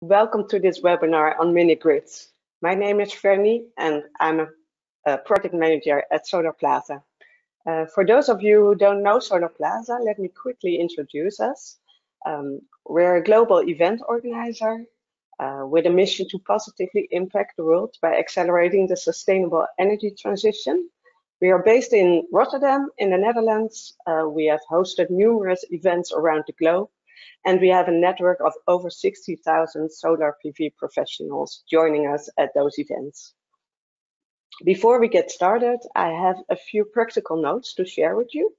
Welcome to this webinar on mini-grids. My name is Fernie and I'm a project manager at Solarplaza. For those of you who don't know Solarplaza, let me quickly introduce us. We're a global event organizer with a mission to positively impact the world by accelerating the sustainable energy transition. We are based in Rotterdam in the Netherlands. We have hosted numerous events around the globe, and we have a network of over 60,000 solar PV professionals joining us at those events. Before we get started, I have a few practical notes to share with you.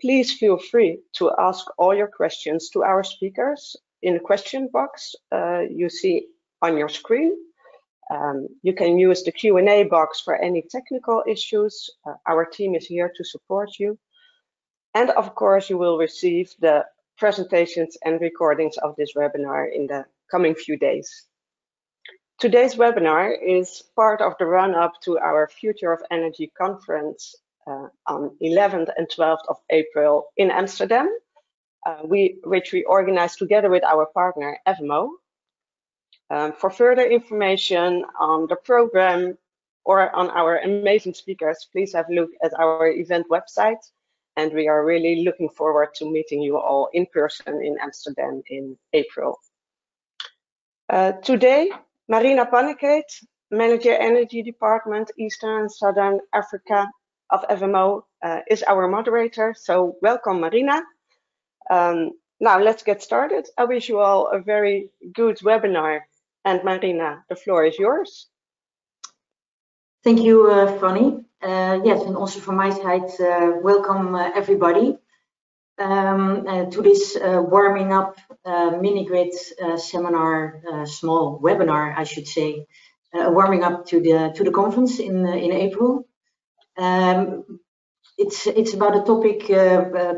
Please feel free to ask all your questions to our speakers in the question box you see on your screen. You can use the Q&A box for any technical issues. Our team is here to support you. And of course, you will receive the presentations and recordings of this webinar in the coming few days. Today's webinar is part of the run-up to our Future of Energy conference on 11th and 12th of April in Amsterdam, which we organized together with our partner FMO. For further information on the program or on our amazing speakers, please have a look at our event website. And we are really looking forward to meeting you all in person in Amsterdam in April. Today, Marina Pannekeet, Manager Energy Department, Eastern and Southern Africa of FMO, is our moderator. So welcome, Marina. Now let's get started. I wish you all a very good webinar. And Marina, the floor is yours. Thank you, Fanny. Yes, and also from my side, welcome everybody to this warming up mini-grid seminar, small webinar, I should say, warming up to the conference in April. It's about a topic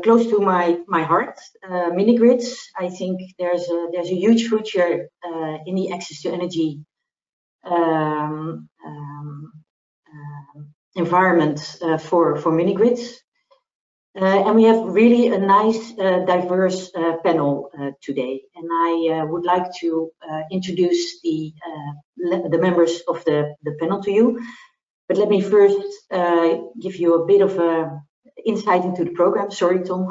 close to my heart, mini-grids. I think there's a huge future in the access to energy environment for mini-grids. And we have really a nice, diverse panel today. And I would like to introduce the members of the panel to you. But let me first give you a bit of insight into the program. Sorry, Tom.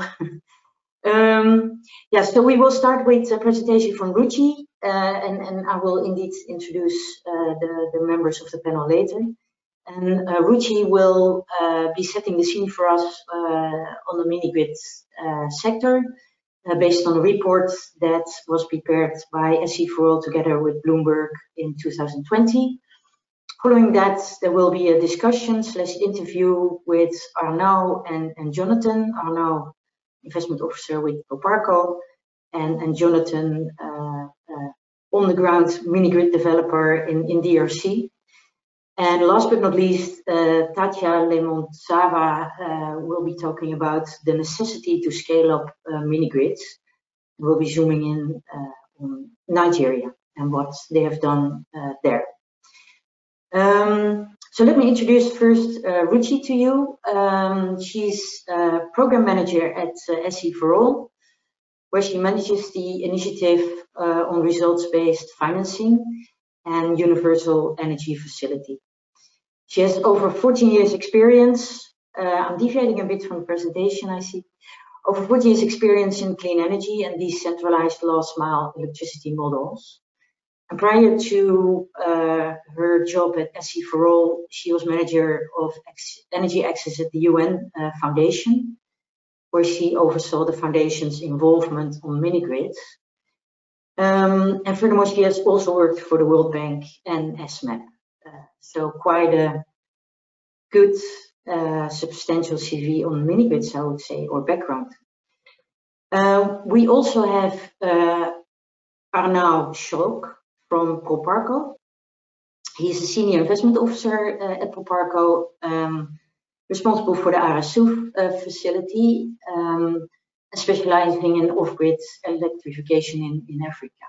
Yeah, so we will start with a presentation from Ruchi, and I will indeed introduce the members of the panel later. And Ruchi will be setting the scene for us on the mini-grid sector based on a report that was prepared by SEforALL together with Bloomberg in 2020. Following that, there will be a discussion/interview with Arnaud and Jonathan. Arnaud, investment officer with Proparco, and Jonathan, on-the-ground mini-grid developer in DRC. And last but not least, Tatja Lemont-Sava will be talking about the necessity to scale up mini-grids. We'll be zooming in on Nigeria and what they have done there. So let me introduce first Ruchi to you. She's program manager at SEforALL, where she manages the initiative on results-based financing and universal energy facility. She has over 14 years experience. I'm deviating a bit from the presentation, I see. Over 14 years experience in clean energy and decentralized last mile electricity models. And prior to her job at SEforALL, she was manager of energy access at the UN Foundation, where she oversaw the foundation's involvement on mini-grids. And furthermore, she has also worked for the World Bank and SMAP. So quite a good, substantial CV on mini-grids, I would say, or background. We also have Arnaud Schrok from Proparco. He's a senior investment officer at Proparco, responsible for the RSU facility, specializing in off-grid electrification in Africa.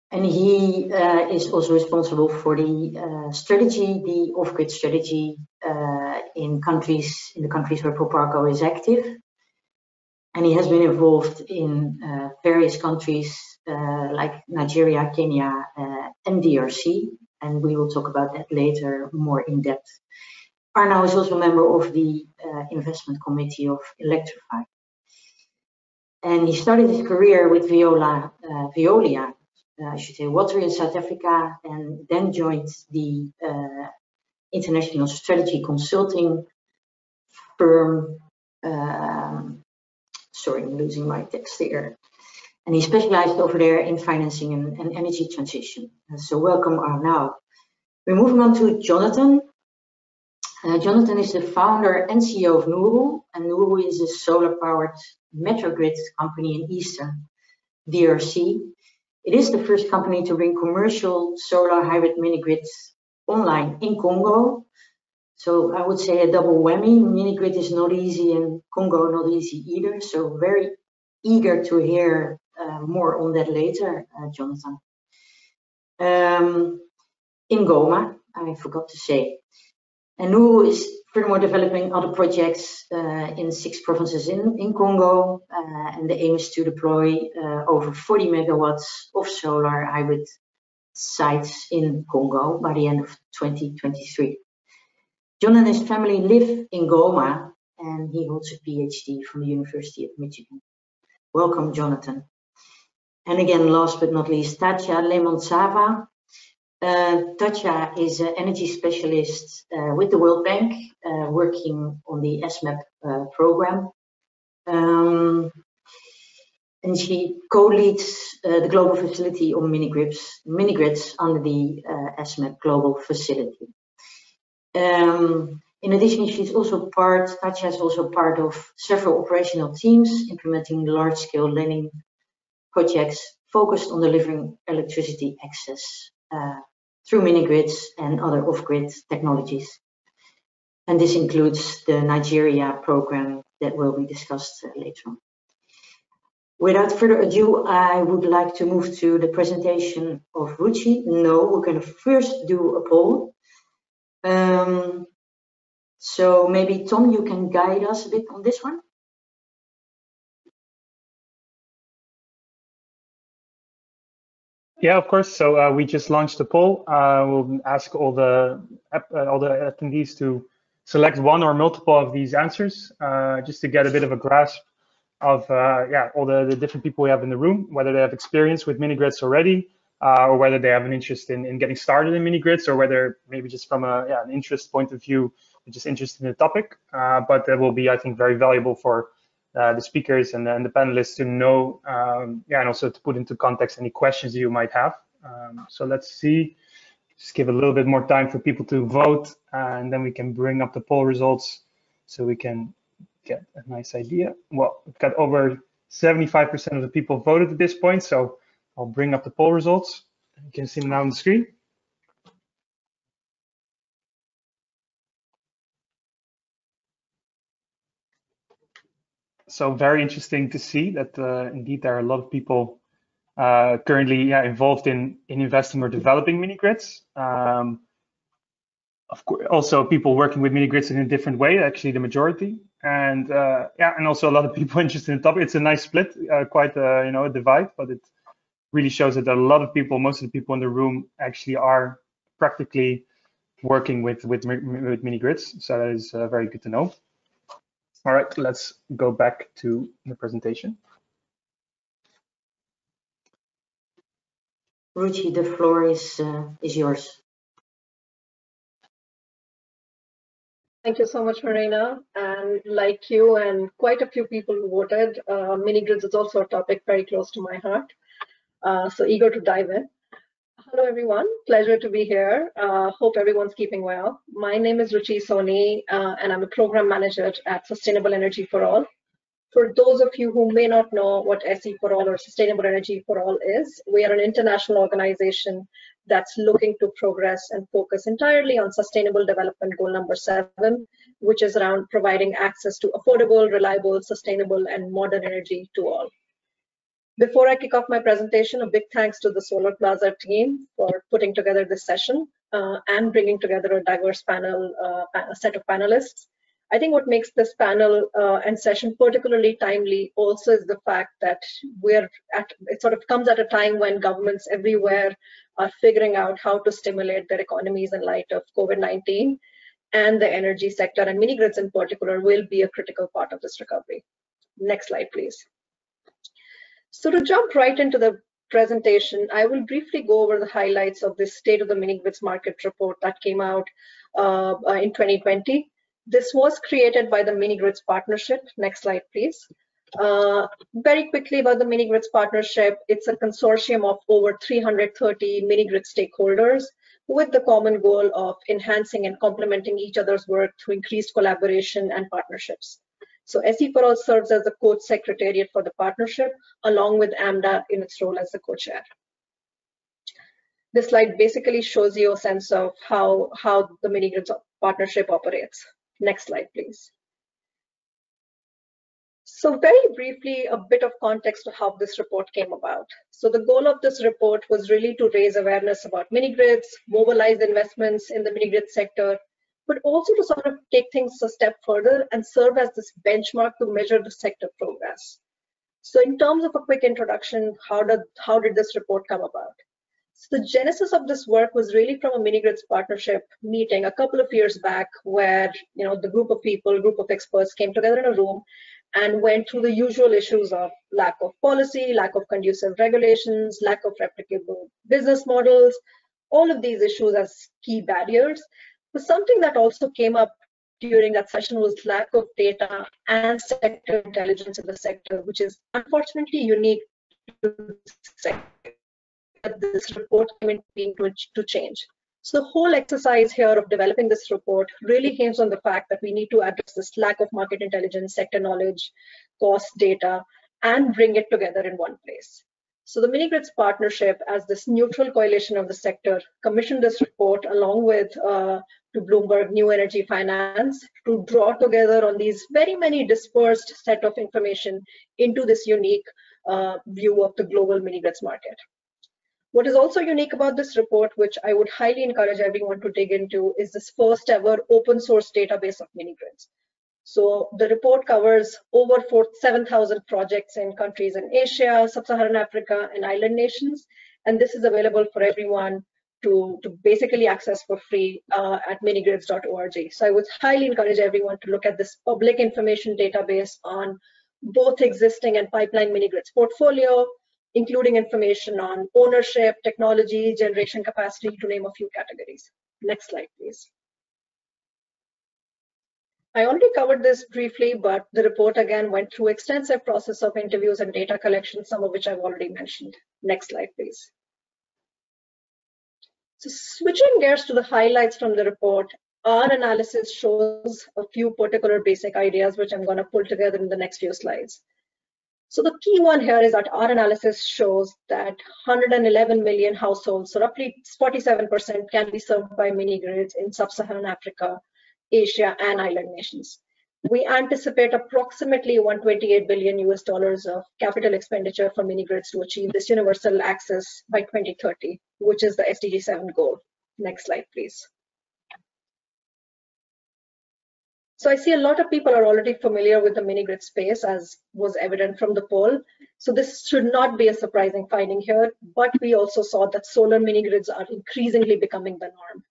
And he is also responsible for the strategy, the off-grid strategy in the countries where Proparco is active. and he has been involved in various countries like Nigeria, Kenya, and DRC, and we will talk about that later more in depth. Arno is also a member of the investment committee of Electrify. And he started his career with Veolia, I should say, water in South Africa, and then joined the international strategy consulting firm. Sorry, I'm losing my text here. And he specialized over there in financing and energy transition. So welcome, Arno. We're moving on to Jonathan. Jonathan is the founder and CEO of Nuru, and Nuru is a solar-powered metrogrid company in Eastern DRC. It is the first company to bring commercial solar hybrid mini-grids online in Congo. So I would say a double whammy. Mini-grid is not easy, and Congo not easy either. So very eager to hear more on that later, Jonathan. In Goma, I forgot to say. And Nuru is furthermore developing other projects in 6 provinces in Congo, and the aim is to deploy over 40 megawatts of solar hybrid sites in Congo by the end of 2023. John and his family live in Goma, and he holds a PhD from the University of Michigan. Welcome, Jonathan. And again, last but not least, Tatja Lemonsava. Tatja is an energy specialist with the World Bank, working on the SMAP program. And she co-leads the global facility on mini-grids under the SMAP global facility. In addition, Tatja is also part of several operational teams implementing large-scale lending projects focused on delivering electricity access through mini-grids and other off-grid technologies. And this includes the Nigeria program that will be discussed later on. Without further ado, I would like to move to the presentation of Ruchi. No, we're going to first do a poll. So maybe Tom, you can guide us a bit on this one. Yeah, of course. So we just launched a poll. We'll ask all the attendees to select one or multiple of these answers, just to get a bit of a grasp of all the different people we have in the room, whether they have experience with mini-grids already, or whether they have an interest in getting started in mini-grids, or whether maybe just from an interest point of view, they're just interested in the topic. But that will be, I think, very valuable for the speakers and the panelists to know, and also to put into context any questions you might have. So let's see, just give a little bit more time for people to vote, and then we can bring up the poll results so we can get a nice idea. Well, we've got over 75% of the people voted at this point, so I'll bring up the poll results. You can see them now on the screen. So very interesting to see that indeed there are a lot of people currently involved in investing or developing mini-grids. Of course, also people working with mini-grids in a different way, actually the majority. And and also a lot of people interested in the topic. It's a nice split, quite a divide, but it really shows that a lot of people, most of the people in the room actually are practically working with mini-grids. So that is very good to know. All right, let's go back to the presentation. Ruchi, the floor is yours. Thank you so much, Marina. And like you and quite a few people who voted, mini-grids is also a topic very close to my heart. So eager to dive in. Hello, everyone. Pleasure to be here. Hope everyone's keeping well. My name is Ruchi Soni, and I'm a program manager at Sustainable Energy for All. For those of you who may not know what SEforALL or Sustainable Energy for All is, we are an international organization that's looking to progress and focus entirely on Sustainable Development Goal number 7, which is around providing access to affordable, reliable, sustainable, and modern energy to all. Before I kick off my presentation, a big thanks to the Solarplaza team for putting together this session and bringing together a diverse panel, a set of panelists. I think what makes this panel and session particularly timely also is the fact that it sort of comes at a time when governments everywhere are figuring out how to stimulate their economies in light of COVID-19, and the energy sector and mini grids in particular will be a critical part of this recovery. Next slide, please. So to jump right into the presentation, I will briefly go over the highlights of this State of the Mini Grids Market report that came out in 2020. This was created by the Mini Grids Partnership. Next slide, please. Very quickly about the Mini Grids Partnership, it's a consortium of over 330 mini grid stakeholders with the common goal of enhancing and complementing each other's work through increased collaboration and partnerships. So SEforALL serves as the co-secretariat for the partnership, along with AMDA in its role as the co-chair. This slide basically shows you a sense of how the Mini Grids Partnership operates. Next slide, please. So very briefly, a bit of context of how this report came about. So the goal of this report was really to raise awareness about mini grids, mobilize investments in the mini grid sector, but also to sort of take things a step further and serve as this benchmark to measure the sector progress. So in terms of a quick introduction, how did this report come about? So the genesis of this work was really from a mini grids partnership meeting a couple of years back, where the group of experts came together in a room and went through the usual issues of lack of policy, lack of conducive regulations, lack of replicable business models, all of these issues as key barriers. But something that also came up during that session was lack of data and sector intelligence in the sector, which is unfortunately unique to the sector that this report came into being to change. So the whole exercise here of developing this report really hinges on the fact that we need to address this lack of market intelligence, sector knowledge, cost data, and bring it together in one place. So the Mini Grids Partnership, as this neutral coalition of the sector, commissioned this report along with to Bloomberg New Energy Finance to draw together on these very many dispersed set of information into this unique view of the global mini grids market. What is also unique about this report, which I would highly encourage everyone to dig into, is this first ever open source database of mini grids. So the report covers over 7,000 projects in countries in Asia, Sub-Saharan Africa, and island nations. And this is available for everyone to basically access for free at minigrids.org. So I would highly encourage everyone to look at this public information database on both existing and pipeline mini grids portfolio, including information on ownership, technology, generation capacity, to name a few categories. Next slide, please. I already covered this briefly, but the report again went through extensive process of interviews and data collection, some of which I've already mentioned. Next slide, please. So switching gears to the highlights from the report, our analysis shows a few particular basic ideas, which I'm going to pull together in the next few slides. So the key one here is that our analysis shows that 111 million households, so roughly 47%, can be served by mini grids in Sub-Saharan Africa, Asia, and island nations. We anticipate approximately $128 billion of capital expenditure for mini grids to achieve this universal access by 2030, which is the SDG 7 goal. Next slide, please. So I see a lot of people are already familiar with the mini grid space, as was evident from the poll. So this should not be a surprising finding here, but we also saw that solar mini grids are increasingly becoming the norm,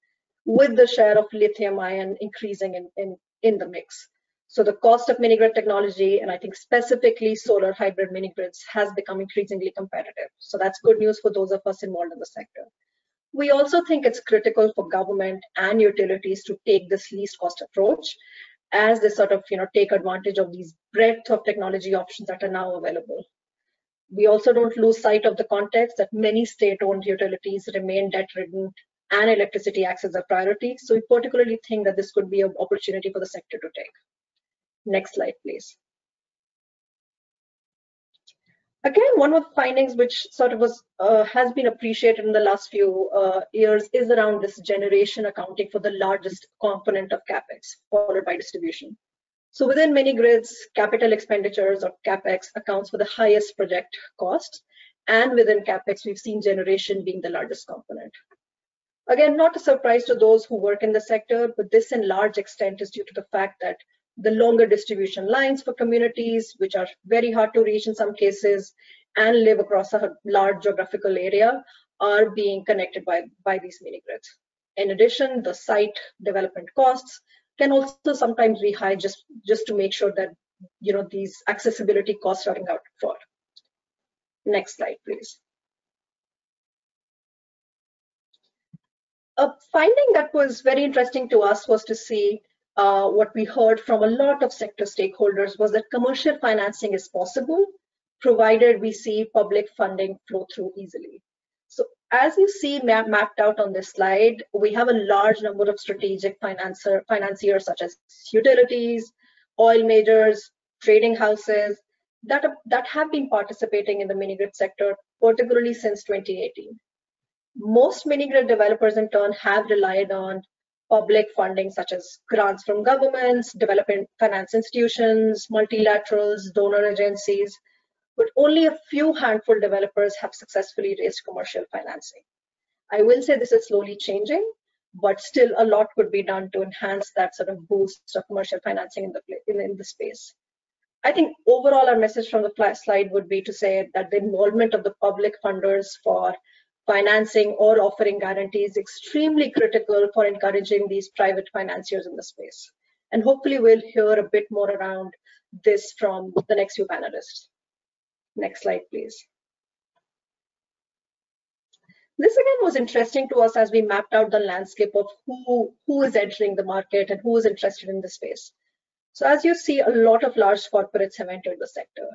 with the share of lithium ion increasing in the mix. So the cost of mini grid technology, and I think specifically solar hybrid mini grids, has become increasingly competitive. So that's good news for those of us involved in the sector. We also think it's critical for government and utilities to take this least cost approach, as they sort of take advantage of these breadth of technology options that are now available. We also don't lose sight of the context that many state-owned utilities remain debt-ridden and electricity acts as a priority. So we particularly think that this could be an opportunity for the sector to take. Next slide, please. Again, one of the findings which sort of has been appreciated in the last few years is around this generation accounting for the largest component of CapEx, followed by distribution. So within mini grids, capital expenditures or CapEx accounts for the highest project cost, and within CapEx, we've seen generation being the largest component. Again, not a surprise to those who work in the sector, but this in large extent is due to the fact that the longer distribution lines for communities, which are very hard to reach in some cases and live across a large geographical area, are being connected by these mini grids. In addition, the site development costs can also sometimes be high, just to make sure that these accessibility costs are accounted for. Next slide, please. A finding that was very interesting to us was to see what we heard from a lot of sector stakeholders was that commercial financing is possible, provided we see public funding flow through easily. So as you see mapped out on this slide, we have a large number of strategic financiers such as utilities, oil majors, trading houses that have been participating in the mini-grid sector, particularly since 2018. Most mini-grid developers in turn have relied on public funding such as grants from governments, development finance institutions, multilaterals, donor agencies, but only a few handful developers have successfully raised commercial financing. I will say this is slowly changing, but still a lot could be done to enhance that sort of boost of commercial financing in the space. I think overall our message from the slide would be to say that the involvement of the public funders for financing or offering guarantees is extremely critical for encouraging these private financiers in the space. And hopefully we'll hear a bit more around this from the next few panelists. Next slide, please. This again was interesting to us as we mapped out the landscape of who is entering the market and who is interested in the space. So as you see, a lot of large corporates have entered the sector.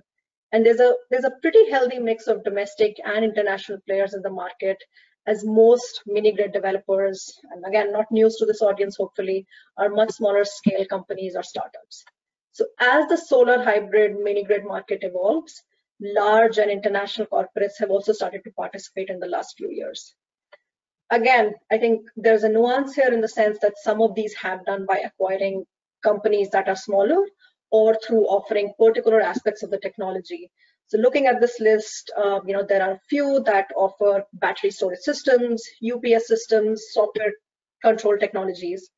And there's a pretty healthy mix of domestic and international players in the market, as most mini-grid developers, and again, not news to this audience hopefully, are much smaller scale companies or startups. So as the solar hybrid mini-grid market evolves, large and international corporates have also started to participate in the last few years. Again, I think there's a nuance here in the sense that some of these have done by acquiring companies that are smaller or through offering particular aspects of the technology. So looking at this list, there are a few that offer battery storage systems, UPS systems, software control technologies.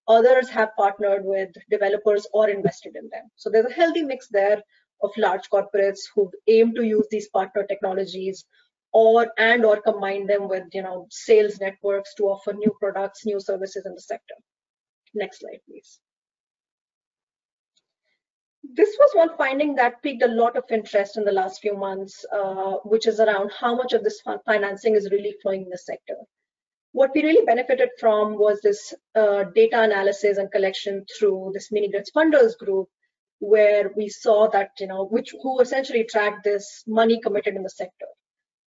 Others have partnered with developers or invested in them. So there's a healthy mix there of large corporates who aim to use these partner technologies or combine them with sales networks to offer new products, new services in the sector. Next slide, please. This was one finding that piqued a lot of interest in the last few months, which is around how much of this financing is really flowing in the sector. What we really benefited from was this data analysis and collection through this mini-grids funders group, where we saw that, who essentially tracked this money committed in the sector.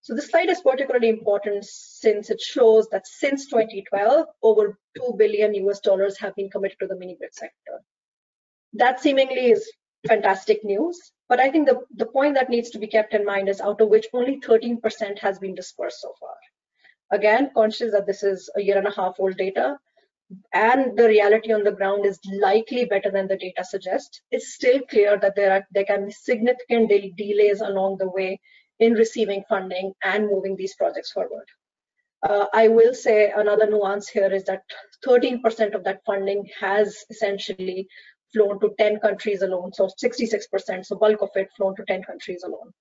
So this slide is particularly important since it shows that since 2012, over $2 billion have been committed to the mini-grid sector. That seemingly is fantastic news, but I think the point that needs to be kept in mind is out of which only 13% has been dispersed so far. Again, conscious that this is a 1.5-year old data, and the reality on the ground is likely better than the data suggests, it's still clear that there can be significant delays along the way in receiving funding and moving these projects forward. I will say another nuance here is that 13% of that funding has essentially flown to 10 countries alone, so 66%, so bulk of it flown to 10 countries alone.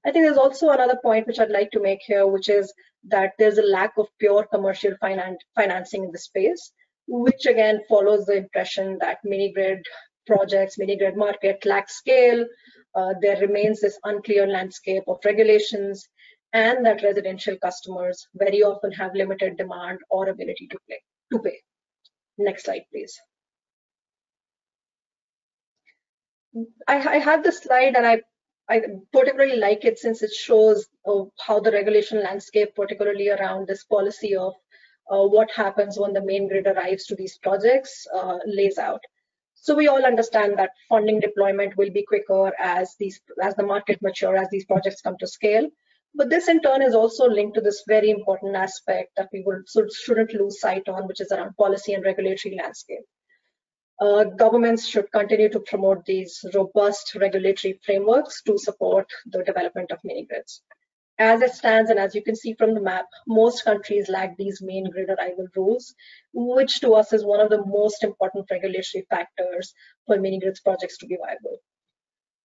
I think there's also another point which I'd like to make here, which is that there's a lack of pure commercial financing in the space, which again follows the impression that mini-grid projects, mini-grid market lack scale. There remains this unclear landscape of regulations, and that residential customers very often have limited demand or ability to pay. Next slide, please. I have this slide, and I particularly like it since it shows how the regulation landscape, particularly around this policy of what happens when the main grid arrives to these projects, lays out. So we all understand that funding deployment will be quicker as the market matures, as these projects come to scale. But this in turn is also linked to this very important aspect that we shouldn't lose sight on, which is around policy and regulatory landscape. Governments should continue to promote these robust regulatory frameworks to support the development of mini-grids. As it stands, and as you can see from the map, most countries lack these main grid arrival rules, which to us is one of the most important regulatory factors for mini grids projects to be viable.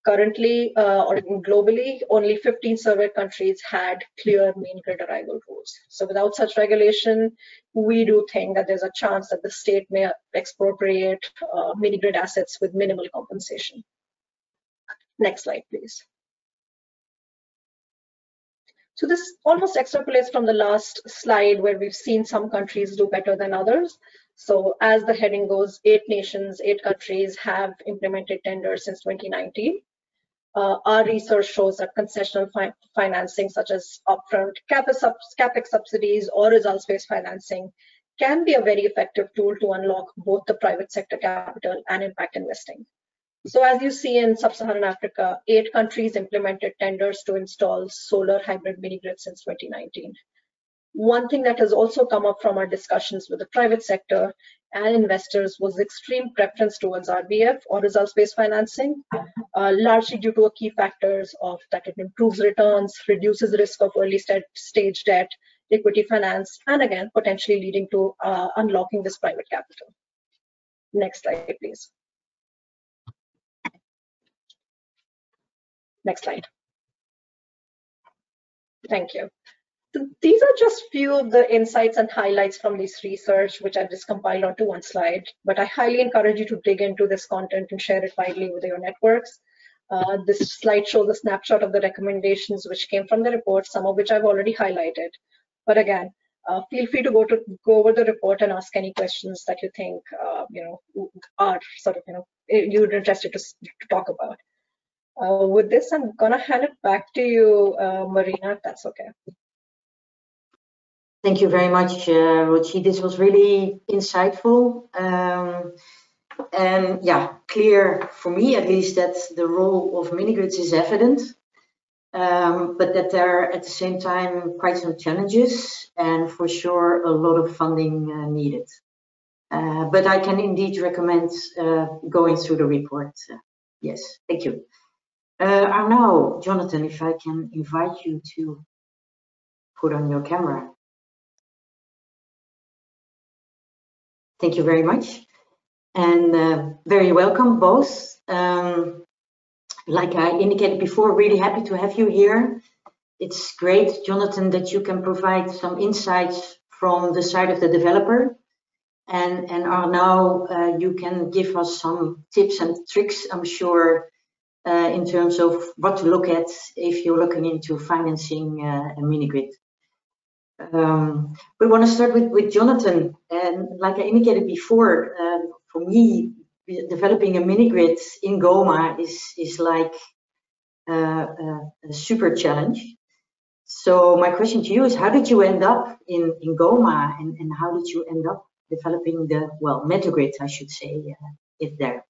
Currently, or globally, only 15 surveyed countries had clear mini grid arrival rules. So without such regulation, we do think that there's a chance that the state may expropriate mini grid assets with minimal compensation. Next slide, please. So this almost extrapolates from the last slide where we've seen some countries do better than others. So as the heading goes, 8 nations, 8 countries have implemented tenders since 2019. Our research shows that concessional financing such as upfront CapEx subsidies or results-based financing can be a very effective tool to unlock both the private sector capital and impact investing. So as you see in sub-Saharan Africa, 8 countries implemented tenders to install solar hybrid mini grids since 2019. One thing that has also come up from our discussions with the private sector and investors was extreme preference towards RBF or results-based financing, largely due to a key factors of that it improves returns, reduces the risk of early stage debt, equity finance, and again, potentially leading to unlocking this private capital. Next slide, please. Next slide. Thank you. So these are just few of the insights and highlights from this research, which I've just compiled onto one slide, but I highly encourage you to dig into this content and share it widely with your networks. This slide shows a snapshot of the recommendations which came from the report, some of which I've already highlighted. But again, feel free to go over the report and ask any questions that you think are sort of you're interested to talk about. With this, I'm gonna hand it back to you, Marina, if that's okay. Thank you very much, Ruchi. This was really insightful. And yeah, clear for me at least that the role of mini grids is evident, but that there are at the same time quite some challenges and for sure a lot of funding needed. But I can indeed recommend going through the report. Yes, thank you. Now, Jonathan, if I can invite you to put on your camera. Thank you very much. And very welcome both. Like I indicated before, really happy to have you here. It's great, Jonathan, that you can provide some insights from the side of the developer. And now you can give us some tips and tricks, I'm sure, in terms of what to look at if you're looking into financing a mini grid. We want to start with Jonathan, and like I indicated before, for me, developing a mini grid in Goma is like a super challenge. So my question to you is, how did you end up in Goma, and how did you end up developing the, well, MetaGrid, I should say, it there?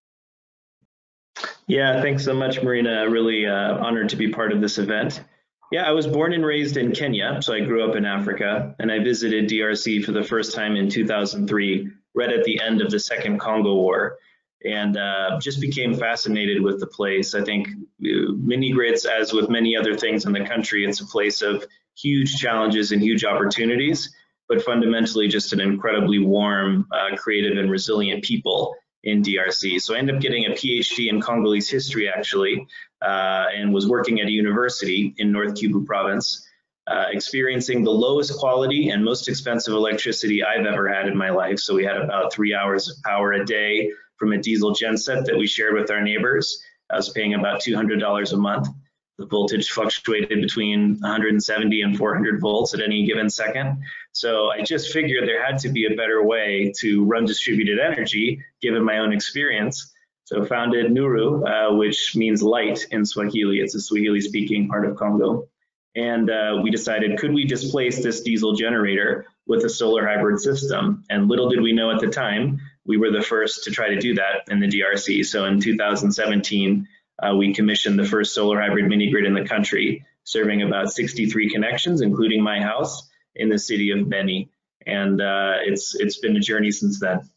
Yeah, thanks so much, Marina. Really honored to be part of this event. Yeah, I was born and raised in Kenya, so I grew up in Africa, and I visited DRC for the first time in 2003, right at the end of the Second Congo War, and just became fascinated with the place. I think mini grids, as with many other things in the country, it's a place of huge challenges and huge opportunities, but fundamentally just an incredibly warm, creative, and resilient people in DRC. So I ended up getting a PhD in Congolese history, actually, and was working at a university in North Kivu province, experiencing the lowest quality and most expensive electricity I've ever had in my life. So we had about 3 hours of power a day from a diesel genset that we shared with our neighbors. I was paying about $200 a month. The voltage fluctuated between 170 and 400 volts at any given second. So I just figured there had to be a better way to run distributed energy, given my own experience. So founded Nuru, which means light in Swahili. It's a Swahili-speaking part of Congo. And we decided, could we displace this diesel generator with a solar hybrid system? And little did we know at the time, we were the first to try to do that in the DRC. So in 2017, we commissioned the first solar hybrid mini grid in the country, serving about 63 connections, including my house, in the city of Beni. And it's been a journey since then.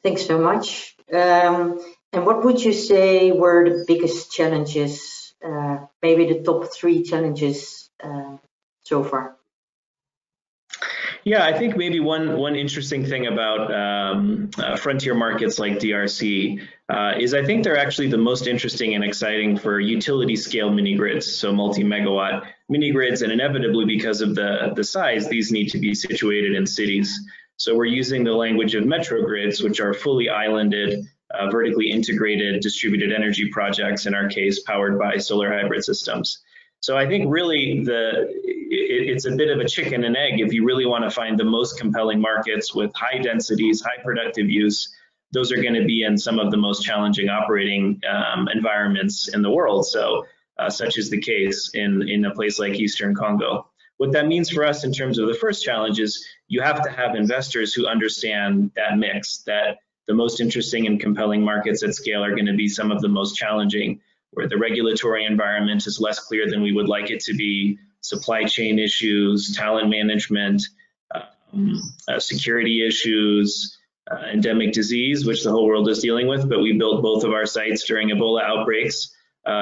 Thanks so much. And what would you say were the biggest challenges, maybe the top 3 challenges so far? Yeah, I think maybe one interesting thing about frontier markets like DRC is I think they're actually the most interesting and exciting for utility scale mini grids, so multi-megawatt mini grids, and inevitably because of the size, these need to be situated in cities. So we're using the language of metro grids, which are fully islanded, vertically integrated distributed energy projects, in our case, powered by solar hybrid systems. So I think really it's a bit of a chicken and egg. If you really want to find the most compelling markets with high densities, high productive use, those are going to be in some of the most challenging operating environments in the world. So such is the case in a place like Eastern Congo. What that means for us in terms of the first challenge is you have to have investors who understand that mix, that the most interesting and compelling markets at scale are going to be some of the most challenging, where the regulatory environment is less clear than we would like it to be, supply chain issues, talent management, security issues, endemic disease, which the whole world is dealing with, but we built both of our sites during Ebola outbreaks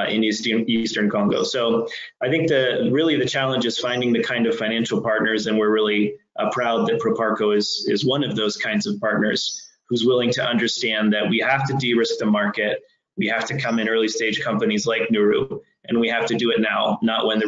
in Eastern Congo. So I think really the challenge is finding the kind of financial partners, and we're really proud that Proparco is one of those kinds of partners who's willing to understand that we have to de-risk the market. We have to come in early stage companies like Nuru, and we have to do it now, not when the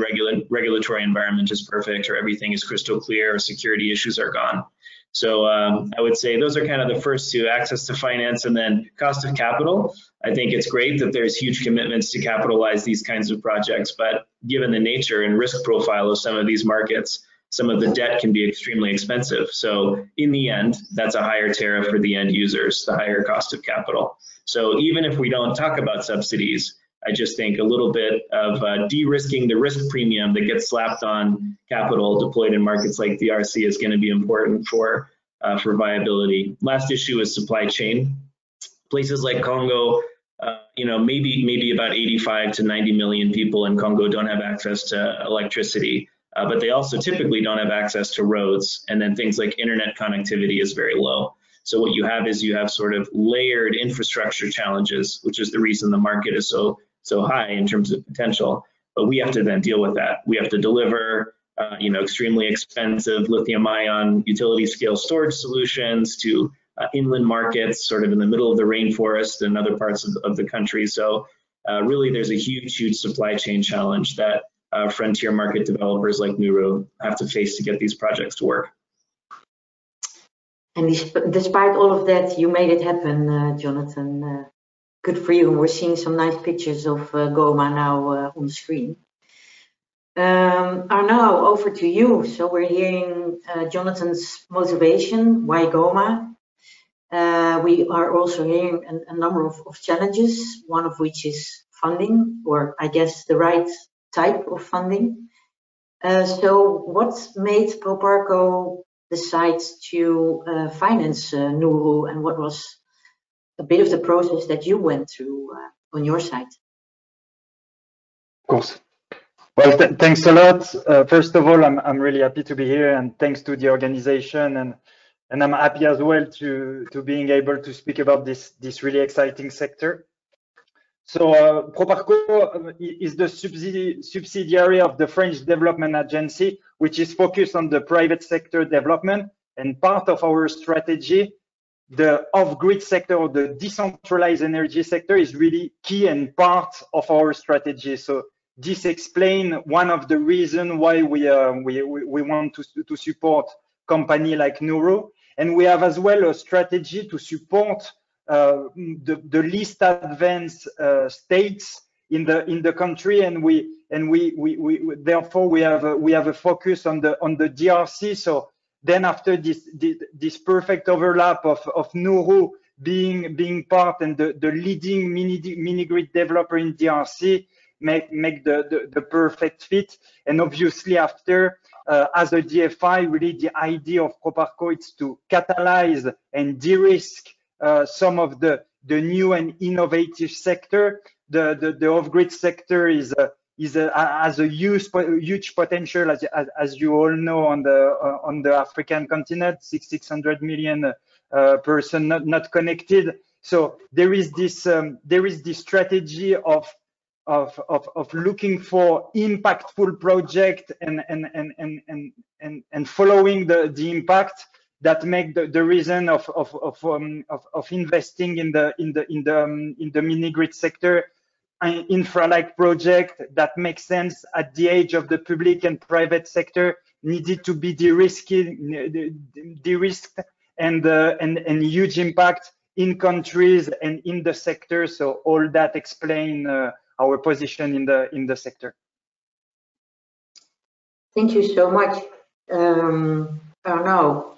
regulatory environment is perfect or everything is crystal clear or security issues are gone. So I would say those are kind of the first two: access to finance and then cost of capital. I think it's great that there's huge commitments to capitalize these kinds of projects, but given the nature and risk profile of some of these markets, some of the debt can be extremely expensive. So in the end, that's a higher tariff for the end users, the higher cost of capital. So even if we don't talk about subsidies, I just think a little bit of de-risking the risk premium that gets slapped on capital deployed in markets like DRC is going to be important for viability. Last issue is supply chain. Places like Congo, maybe about 85 to 90 million people in Congo don't have access to electricity, but they also typically don't have access to roads, and then things like internet connectivity is very low. So what you have is sort of layered infrastructure challenges, which is the reason the market is so high in terms of potential. But we have to then deal with that. We have to deliver, extremely expensive lithium-ion utility-scale storage solutions to inland markets, sort of in the middle of the rainforest and other parts of the country. So really, there's a huge supply chain challenge that frontier market developers like Nuru have to face to get these projects to work. And despite all of that, you made it happen, Jonathan. Good for you. We're seeing some nice pictures of Goma now on the screen. Arnaud, over to you. So we're hearing Jonathan's motivation, why Goma. We are also hearing a number of challenges, one of which is funding, or I guess the right type of funding. So what made Proparco decide to finance Nuru, and what was a bit of the process that you went through on your side? Of course. Well, thanks a lot. First of all, I'm really happy to be here, and thanks to the organization, and I'm happy as well to being able to speak about this really exciting sector. So Proparco is the subsidiary of the French Development Agency, which is focused on the private sector development. And part of our strategy, the off-grid sector, or the decentralized energy sector, is really key and part of our strategy. So this explains one of the reasons why we want to support company like Nuru. And we have as well a strategy to support the least advanced states in the country, and we therefore we have a focus on the DRC. So then after this perfect overlap of Nuru being part and the leading mini grid developer in DRC make the perfect fit. And obviously after as a DFI, really the idea of Proparco is to catalyze and de-risk some of the new and innovative sector. The off-grid sector has a huge potential, as you all know, on the African continent, 600 million person not connected. So there is this strategy of looking for impactful project and following the impact that make the reason of investing in the mini grid sector, an infra-like project that makes sense at the age of the public and private sector needed to be de-risked and huge impact in countries and in the sector. So all that explain our position in the sector. Thank you so much, Arnaud.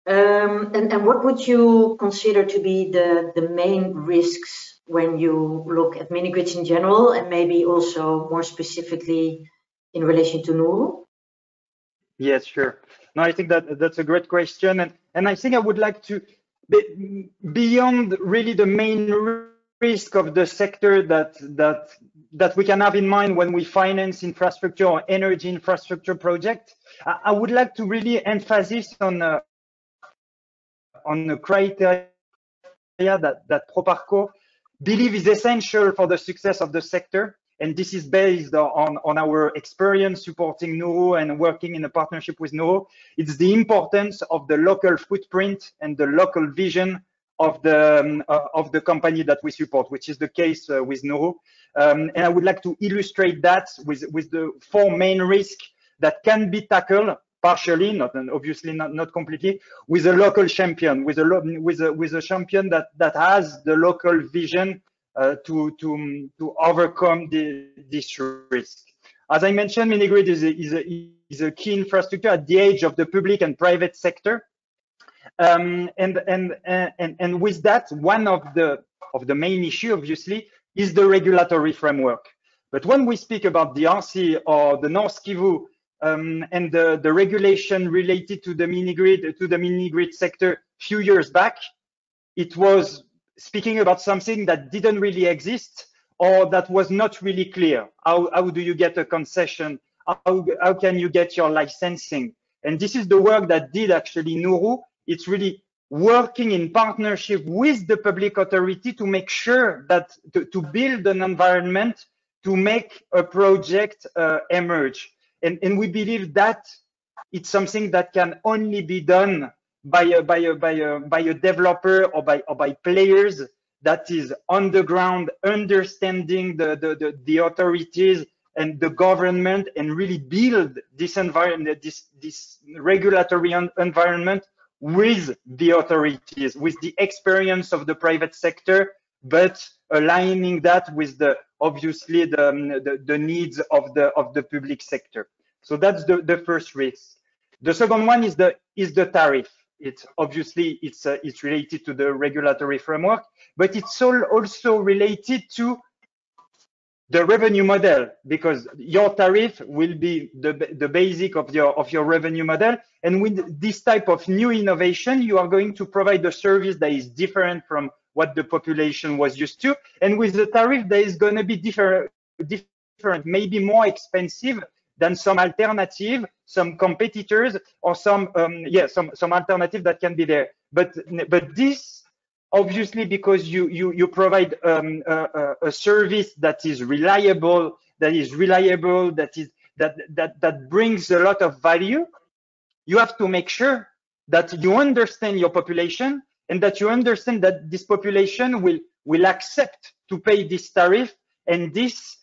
And what would you consider to be the main risks when you look at mini grids in general, and maybe also more specifically in relation to Nuru? Yes, sure. No, I think that's a great question, and I think I would like to, beyond really the main risk of the sector that we can have in mind when we finance infrastructure or energy infrastructure project, I would like to really emphasize on the criteria that Proparco believe is essential for the success of the sector. And this is based on our experience supporting Nuru and working in a partnership with Nuru. It's the importance of the local footprint and the local vision of the company that we support, which is the case with Nuru. And I would like to illustrate that with the 4 main risks that can be tackled partially, obviously not completely, with a local champion, with a champion that has the local vision to overcome this risk. As I mentioned, mini grid is a key infrastructure at the age of the public and private sector, and with that, one of the main issue, obviously, is the regulatory framework. But when we speak about the RC or the North Kivu and the regulation related to the mini grid sector few years back, it was speaking about something that didn't really exist or that was not really clear. How do you get a concession? How can you get your licensing? And this is the work that did actually Nuru. It's really working in partnership with the public authority to make sure that to build an environment to make a project emerge. And we believe that it's something that can only be done by a developer or by players that is on the ground, understanding the authorities and the government, and really build this environment, this regulatory environment with the authorities, with the experience of the private sector, but aligning that with obviously the needs of the public sector. So that's the first risk. The second one is the tariff. It's obviously it's related to the regulatory framework, but it's also related to the revenue model, because your tariff will be the basic of your revenue model. And with this type of new innovation, you are going to provide a service that is different from what the population was used to. And with the tariff, that is going to be different, maybe more expensive than some alternative, some competitors, or some alternative that can be there. But this, obviously, because you provide a service that is reliable, that brings a lot of value, you have to make sure that you understand your population and that you understand that this population will accept to pay this tariff, and this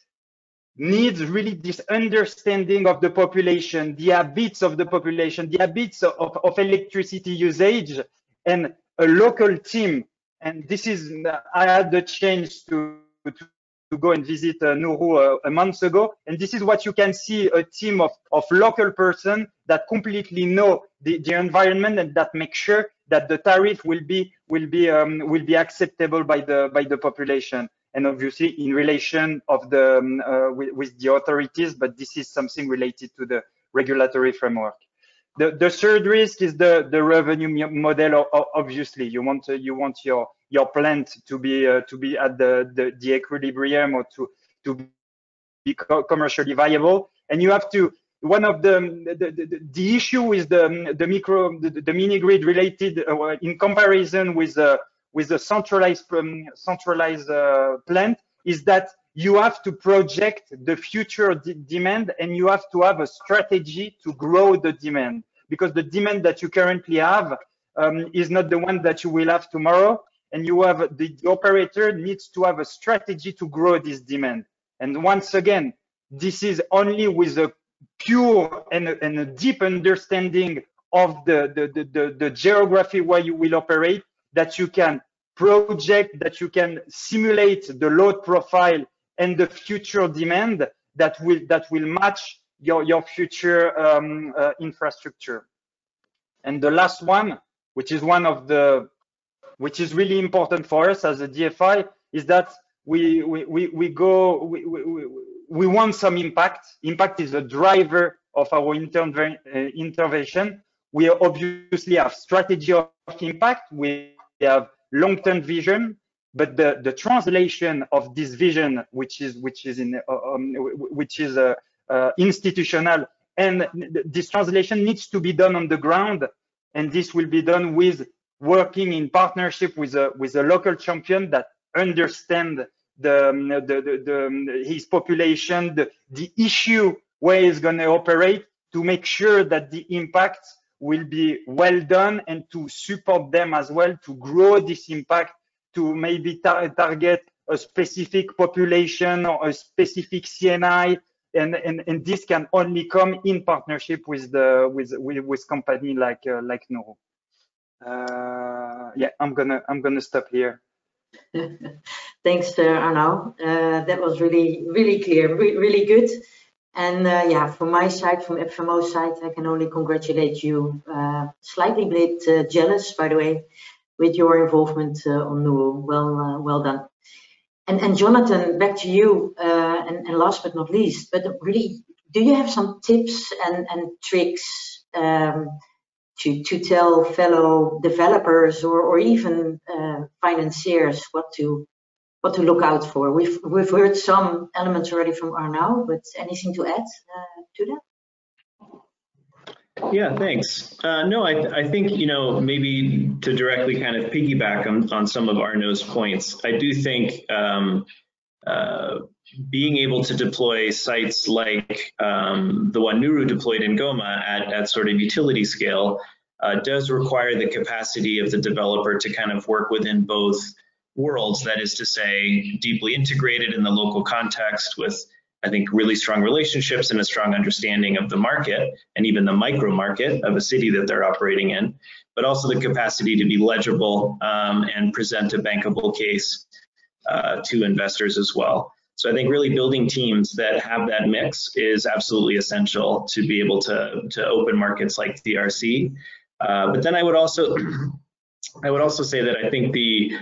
needs really this understanding of the population, the habits of the population, the habits of electricity usage, and a local team. And this is, I had the chance to go and visit Nuru a month ago, and this is what you can see: a team of local person that completely know the environment and that make sure that the tariff will be acceptable by the population. And obviously in relation of with the authorities, but this is something related to the regulatory framework. The third risk is the revenue model. Obviously, you want your plant to be at the equilibrium, or to be commercially viable, and you have to. One of the issue with the mini grid related in comparison with the centralized plant is that you have to project the future demand, and you have to have a strategy to grow the demand, because the demand that you currently have is not the one that you will have tomorrow. And you have the operator needs to have a strategy to grow this demand. And once again, this is only with a pure and a deep understanding of the geography where you will operate, that you can project, that you can simulate the load profile and the future demand that will match your future infrastructure. And the last one, which is really important for us as a DFI, is that we want some impact. Impact is a driver of our intervention. We obviously have strategy of impact. We have long-term vision, but the translation of this vision, which is institutional, and this translation needs to be done on the ground, and this will be done with working in partnership with a local champion that understand his population, the issue where he's going to operate, to make sure that the impact will be well done, and to support them as well to grow this impact, to maybe target a specific population or a specific CNI, and this can only come in partnership with company like Nuru. Yeah, I'm gonna stop here. Thanks, Arno. That was really clear, really good. And yeah, from my side, from FMO side, I can only congratulate you. Slightly bit jealous, by the way, with your involvement on Nuru. Well done. And Jonathan, back to you. And last but not least, but really, do you have some tips and tricks to tell fellow developers or even financiers what to look out for? We've heard some elements already from Arno, but anything to add to that? Yeah, thanks. No, I think, maybe to directly kind of piggyback on some of Arno's points, I do think being able to deploy sites like the one Nuru deployed in Goma at sort of utility scale does require the capacity of the developer to kind of work within both worlds, that is to say, deeply integrated in the local context with, I think, really strong relationships and a strong understanding of the market and even the micro market of a city that they're operating in, but also the capacity to be legible and present a bankable case to investors as well. So I think really building teams that have that mix is absolutely essential to be able to open markets like DRC. But then I would also say that I think the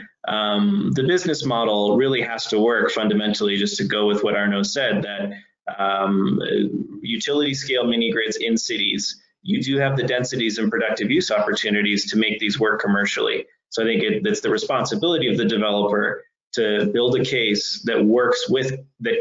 business model really has to work fundamentally, just to go with what Arno said, that utility scale mini grids in cities, you do have the densities and productive use opportunities to make these work commercially. So I think it's the responsibility of the developer to build a case that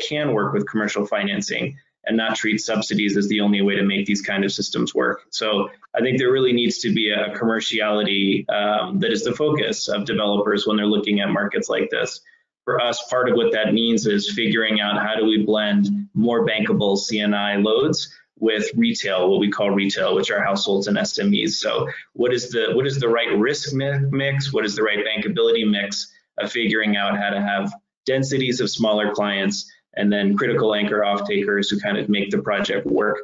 can work with commercial financing and not treat subsidies as the only way to make these kind of systems work. So I think there really needs to be a commerciality that is the focus of developers when they're looking at markets like this. For us, part of what that means is figuring out how do we blend more bankable CNI loads with retail, what we call retail, which are households and SMEs. So what is the right risk mix? What is the right bankability mix of figuring out how to have densities of smaller clients and then critical anchor off-takers who kind of make the project work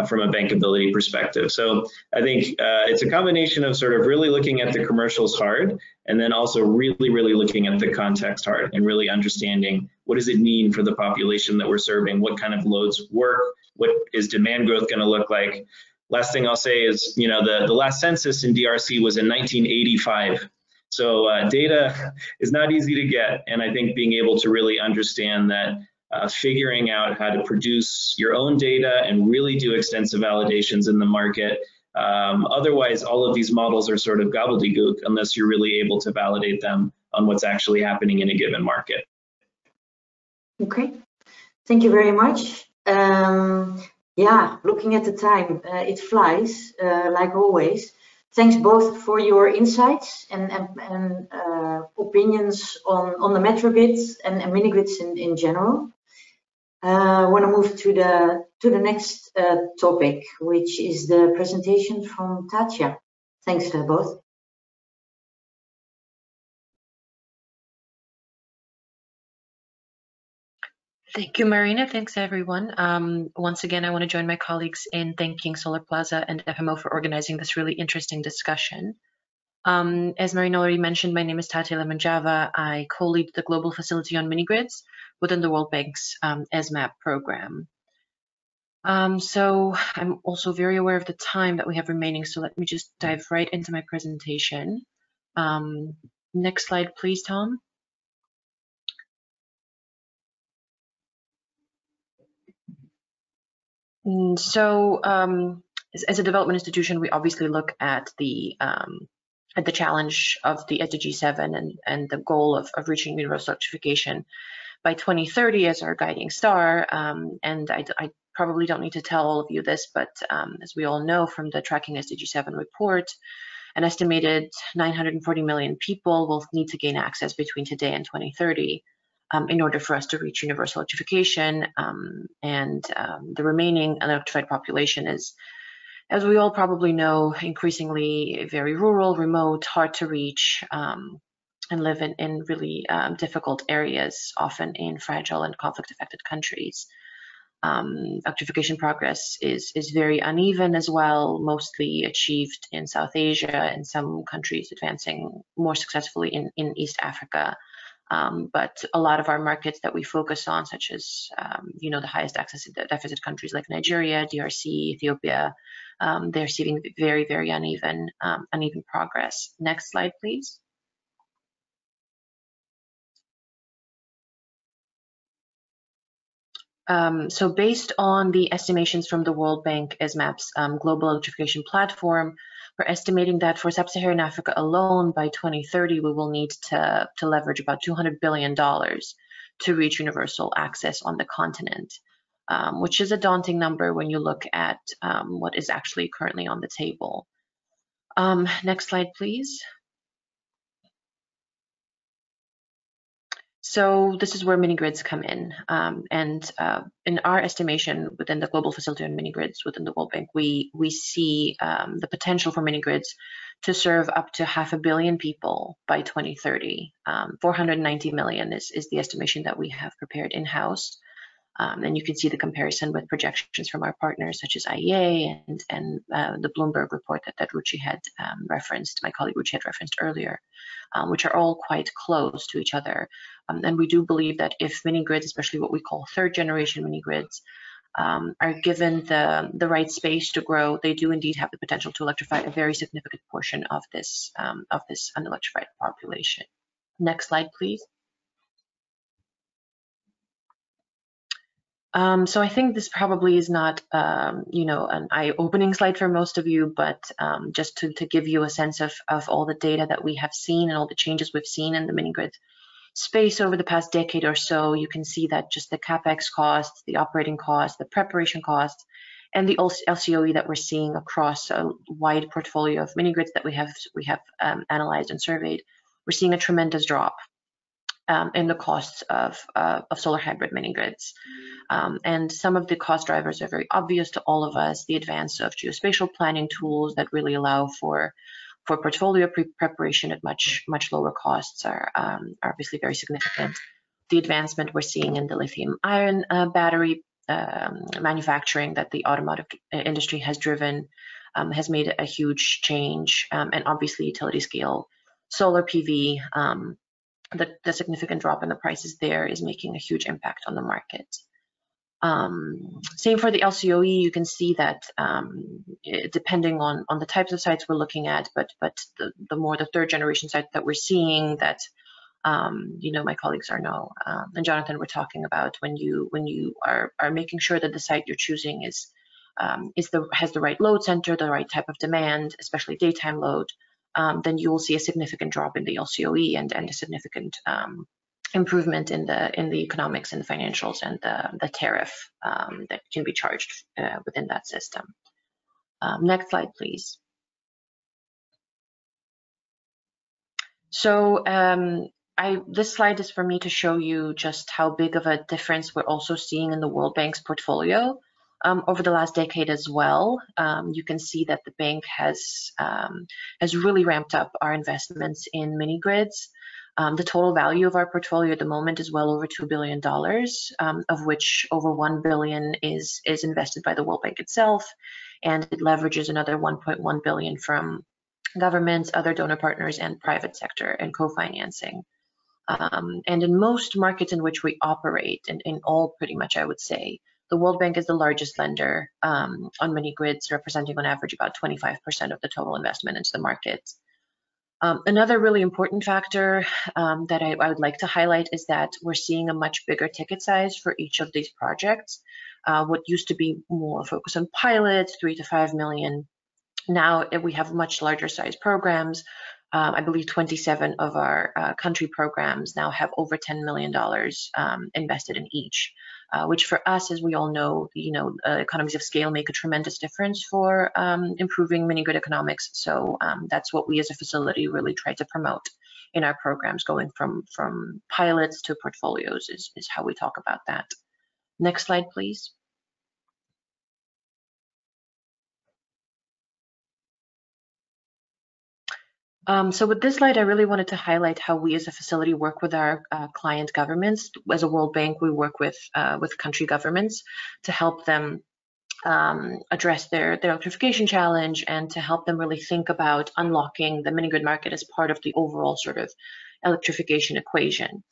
from a bankability perspective. So I think it's a combination of sort of really looking at the commercials hard, and then also really looking at the context hard and really understanding what does it mean for the population that we're serving, what kind of loads work, what is demand growth going to look like. Last thing I'll say is, the last census in DRC was in 1985. So data is not easy to get, and I think being able to really understand that figuring out how to produce your own data and really do extensive validations in the market. Otherwise, all of these models are sort of gobbledygook unless you're really able to validate them on what's actually happening in a given market. Okay, thank you very much. Yeah, looking at the time, it flies, like always. Thanks both for your insights and opinions on the metrogrids and mini-grids in general. I want to move to the next topic, which is the presentation from Tatja. Thanks to both. Thank you, Marina. Thanks, everyone. Once again, I want to join my colleagues in thanking Solarplaza and FMO for organizing this really interesting discussion. As Marina already mentioned, my name is Tatja Lemanjava. I co-lead the Global Facility on Mini-Grids within the World Bank's ESMAP program. So I'm also very aware of the time that we have remaining, so let me just dive right into my presentation. Next slide, please, Tom. So as a development institution, we obviously look at the challenge of the SDG 7 and the goal of reaching universal electrification by 2030 as our guiding star. And I probably don't need to tell all of you this, but as we all know from the Tracking SDG 7 report, an estimated 940 million people will need to gain access between today and 2030 in order for us to reach universal electrification. And the remaining unelectrified population is, as we all probably know, increasingly very rural, remote, hard to reach, and live in really difficult areas, often in fragile and conflict-affected countries. Electrification progress is very uneven as well, mostly achieved in South Asia and some countries advancing more successfully in East Africa. But a lot of our markets that we focus on, such as the highest access deficit countries like Nigeria, DRC, Ethiopia, they're receiving very, very uneven progress. Next slide, please. So based on the estimations from the World Bank ESMAP's Global Electrification Platform, we're estimating that for Sub-Saharan Africa alone, by 2030, we will need to leverage about $200 billion to reach universal access on the continent, which is a daunting number when you look at what is actually currently on the table. Next slide, please. So this is where mini-grids come in. And in our estimation within the Global Facility on Mini-Grids within the World Bank, we see the potential for mini-grids to serve up to 500 million people by 2030. 490 million is the estimation that we have prepared in-house. And you can see the comparison with projections from our partners such as IEA and the Bloomberg report that Ruchi had referenced, my colleague Ruchi had referenced earlier, which are all quite close to each other. And we do believe that if mini-grids, especially what we call third generation mini-grids, are given the right space to grow, they do indeed have the potential to electrify a very significant portion of this unelectrified population. Next slide, please. So I think this probably is not, an eye-opening slide for most of you, but just to give you a sense of all the data that we have seen and all the changes we've seen in the mini-grid space over the past decade or so, you can see that just the CapEx costs, the operating costs, the preparation costs, and the LCOE that we're seeing across a wide portfolio of mini-grids that we have analyzed and surveyed, we're seeing a tremendous drop in the costs of solar hybrid mini-grids. And some of the cost drivers are very obvious to all of us. The advance of geospatial planning tools that really allow for portfolio preparation at much lower costs are obviously very significant. The advancement we're seeing in the lithium-ion battery manufacturing that the automotive industry has driven has made a huge change, and obviously utility scale solar PV. The significant drop in the prices there is making a huge impact on the market. Same for the LCOE. You can see that depending on the types of sites we're looking at, but the more the third generation sites that we're seeing that my colleagues are now and Jonathan were talking about, when you are making sure that the site you're choosing has the right load center, the right type of demand, especially daytime load, then you will see a significant drop in the LCOE and a significant improvement in the economics and the financials and the tariff that can be charged within that system. Next slide, please. So this slide is for me to show you just how big of a difference we're also seeing in the World Bank's portfolio over the last decade as well. You can see that the bank has really ramped up our investments in mini grids. The total value of our portfolio at the moment is well over $2 billion, of which over $1 billion is invested by the World Bank itself, and it leverages another $1.1 billion from governments, other donor partners, and private sector and co-financing. And in most markets in which we operate, and in all pretty much, I would say, the World Bank is the largest lender on mini grids, representing on average about 25% of the total investment into the market. Another really important factor that I would like to highlight is that we're seeing a much bigger ticket size for each of these projects. What used to be more focused on pilots, 3 to 5 million, now we have much larger size programs. I believe 27 of our country programs now have over $10 million invested in each, which for us, as we all know, economies of scale make a tremendous difference for improving mini grid economics. So that's what we as a facility really try to promote in our programs, going from pilots to portfolios is how we talk about that. Next slide, please. So with this slide, I really wanted to highlight how we as a facility work with our client governments. As a World Bank, we work with country governments to help them address their electrification challenge, and to help them really think about unlocking the mini grid market as part of the overall sort of electrification equation.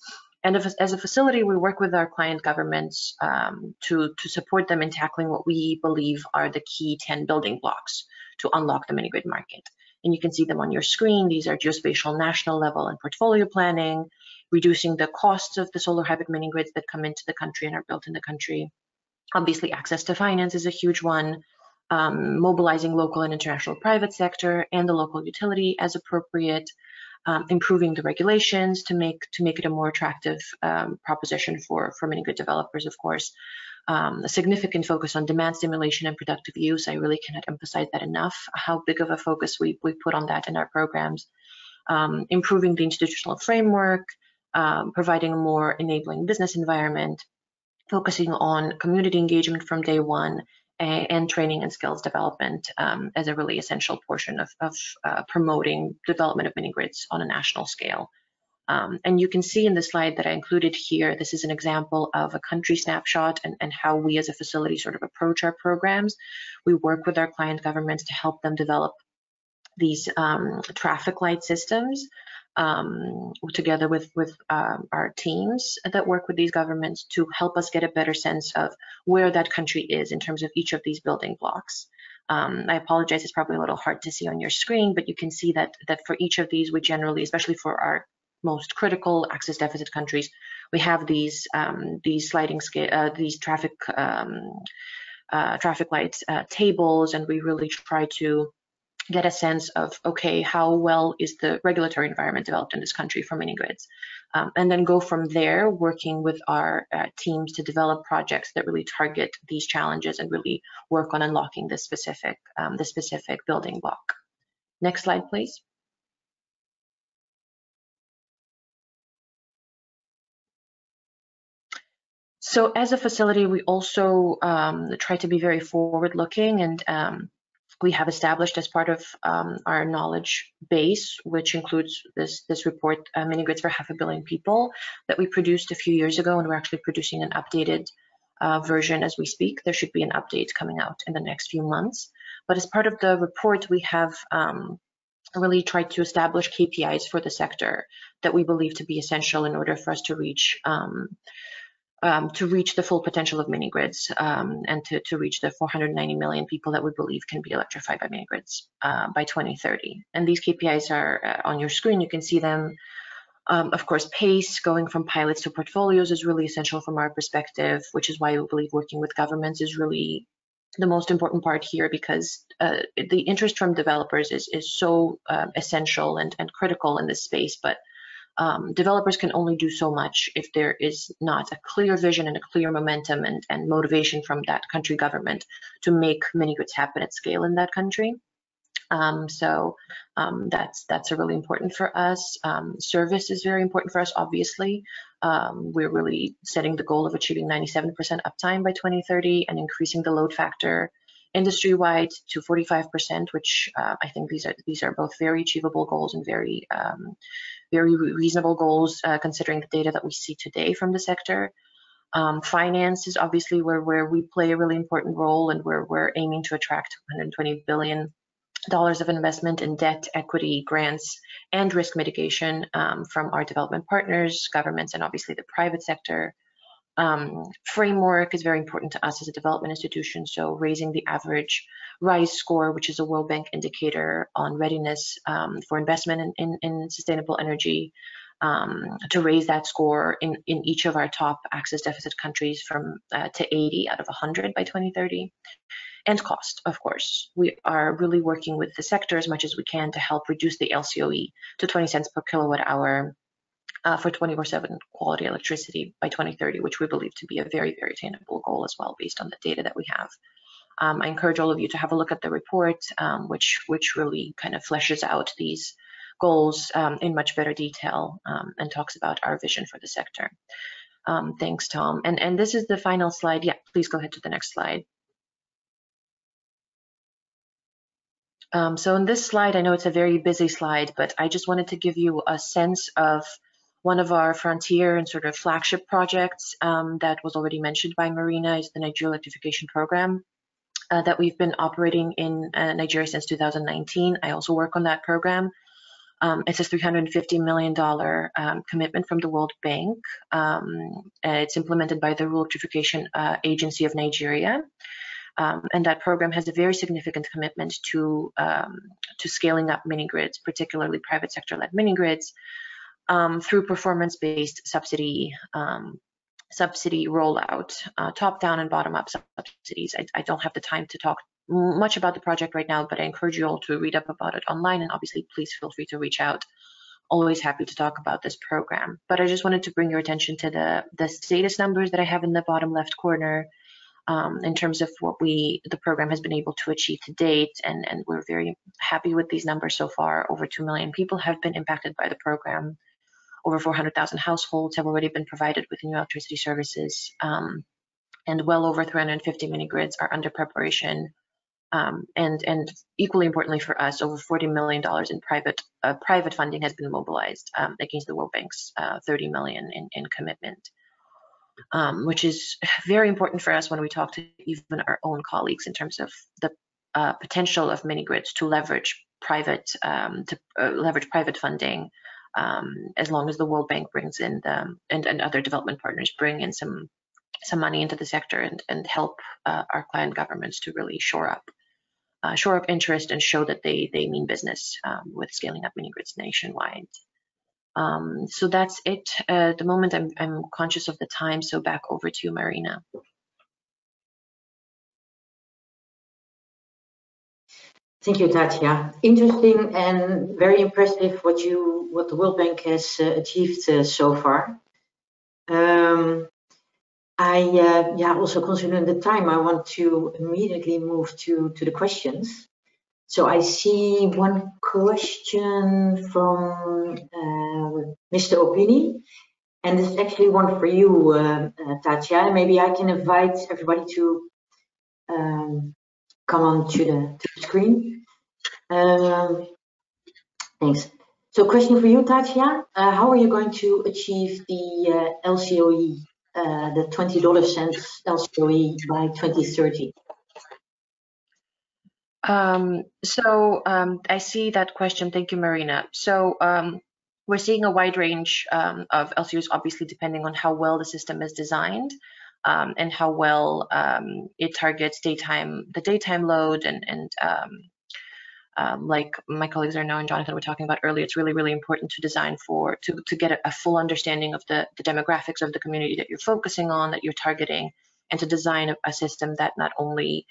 And as a facility, we work with our client governments to support them in tackling what we believe are the key 10 building blocks to unlock the mini grid market. And you can see them on your screen. These are geospatial national level and portfolio planning, reducing the costs of the solar hybrid mini grids that come into the country and are built in the country. Obviously, access to finance is a huge one, mobilizing local and international private sector and the local utility as appropriate, improving the regulations to make it a more attractive proposition for mini grid developers, of course. A significant focus on demand stimulation and productive use. I really cannot emphasize that enough, how big of a focus we put on that in our programs. Improving the institutional framework, providing a more enabling business environment, focusing on community engagement from day one, and training and skills development as a really essential portion of promoting development of mini grids on a national scale. And you can see in the slide that I included here, this is an example of a country snapshot and how we as a facility sort of approach our programs. We work with our client governments to help them develop these traffic light systems together with our teams that work with these governments to help us get a better sense of where that country is in terms of each of these building blocks. I apologize, it's probably a little hard to see on your screen, but you can see that for each of these, we generally, especially for our most critical access deficit countries, we have these sliding scale, these traffic lights tables, and we really try to get a sense of, okay, how well is the regulatory environment developed in this country for mini grids, and then go from there, working with our teams to develop projects that really target these challenges and really work on unlocking the specific building block. Next slide, please. So as a facility, we also try to be very forward-looking, and we have established as part of our knowledge base, which includes this report, Mini Grids for 500 million people, that we produced a few years ago, and we're actually producing an updated version as we speak. There should be an update coming out in the next few months. But as part of the report, we have really tried to establish KPIs for the sector that we believe to be essential in order for us to reach the full potential of mini grids, and to reach the 490 million people that we believe can be electrified by mini grids by 2030. And these KPIs are on your screen. You can see them. Of course, pace, going from pilots to portfolios, is really essential from our perspective, which is why we believe working with governments is really the most important part here, because the interest from developers is so essential and critical in this space. But developers can only do so much if there is not a clear vision and a clear momentum and motivation from that country government to make mini grids happen at scale in that country. That's really important for us. Service is very important for us, obviously. We're really setting the goal of achieving 97% uptime by 2030 and increasing the load factor industry-wide to 45%, which I think these are both very achievable goals and very reasonable goals considering the data that we see today from the sector. Finance is obviously where we play a really important role, and we're aiming to attract $120 billion of investment in debt, equity, grants, and risk mitigation from our development partners, governments, and obviously the private sector. Framework is very important to us as a development institution, so raising the average RISE score, which is a World Bank indicator on readiness for investment in sustainable energy, to raise that score in each of our top access deficit countries from to 80 out of 100 by 2030. And cost, of course. We are really working with the sector as much as we can to help reduce the LCOE to 20 cents per kilowatt hour for 24/7 quality electricity by 2030, which we believe to be a very, very attainable goal as well, based on the data that we have. I encourage all of you to have a look at the report, which really kind of fleshes out these goals in much better detail and talks about our vision for the sector. Thanks, Tom. And this is the final slide. Yeah, please go ahead to the next slide. So in this slide, I know it's a very busy slide, but I just wanted to give you a sense of one of our frontier and sort of flagship projects that was already mentioned by Marina, is the Nigeria Electrification Program that we've been operating in Nigeria since 2019. I also work on that program. It's a $350 million commitment from the World Bank. It's implemented by the Rural Electrification Agency of Nigeria. And that program has a very significant commitment to scaling up mini grids, particularly private sector-led mini grids, through performance-based subsidy rollout, top-down and bottom-up subsidies. I don't have the time to talk much about the project right now, but I encourage you all to read up about it online, and obviously please feel free to reach out. Always happy to talk about this program. But I just wanted to bring your attention to the status numbers that I have in the bottom left corner. In terms of what the program has been able to achieve to date, and we're very happy with these numbers so far. Over 2 million people have been impacted by the program. Over 400,000 households have already been provided with new electricity services, and well over 350 mini grids are under preparation. And equally importantly for us, over $40 million in private funding has been mobilized against the World Bank's $30 million in commitment. Which is very important for us when we talk to even our own colleagues in terms of the potential of mini grids to leverage private funding, as long as the World Bank brings in and other development partners bring in some money into the sector and help our client governments to really shore up interest and show that they mean business with scaling up mini grids nationwide. So that's it. At the moment, I'm conscious of the time, so back over to you, Marina. Thank you, Tatja. Interesting and very impressive what the World Bank has achieved so far. Also considering the time, I want to immediately move to the questions. So I see one question from Mr. Opini, and this is actually one for you, Tatja. Maybe I can invite everybody to come on to the screen. Thanks. So question for you, Tatja. How are you going to achieve the LCOE, the $20 LCOE by 2030? I see that question. Thank you, Marina. So we're seeing a wide range of LCOEs, obviously depending on how well the system is designed and how well it targets the daytime load and like my colleagues Arnaud and Jonathan were talking about earlier, it's really, really important to design to get a full understanding of the demographics of the community that you're focusing on, that you're targeting, and to design a system that not only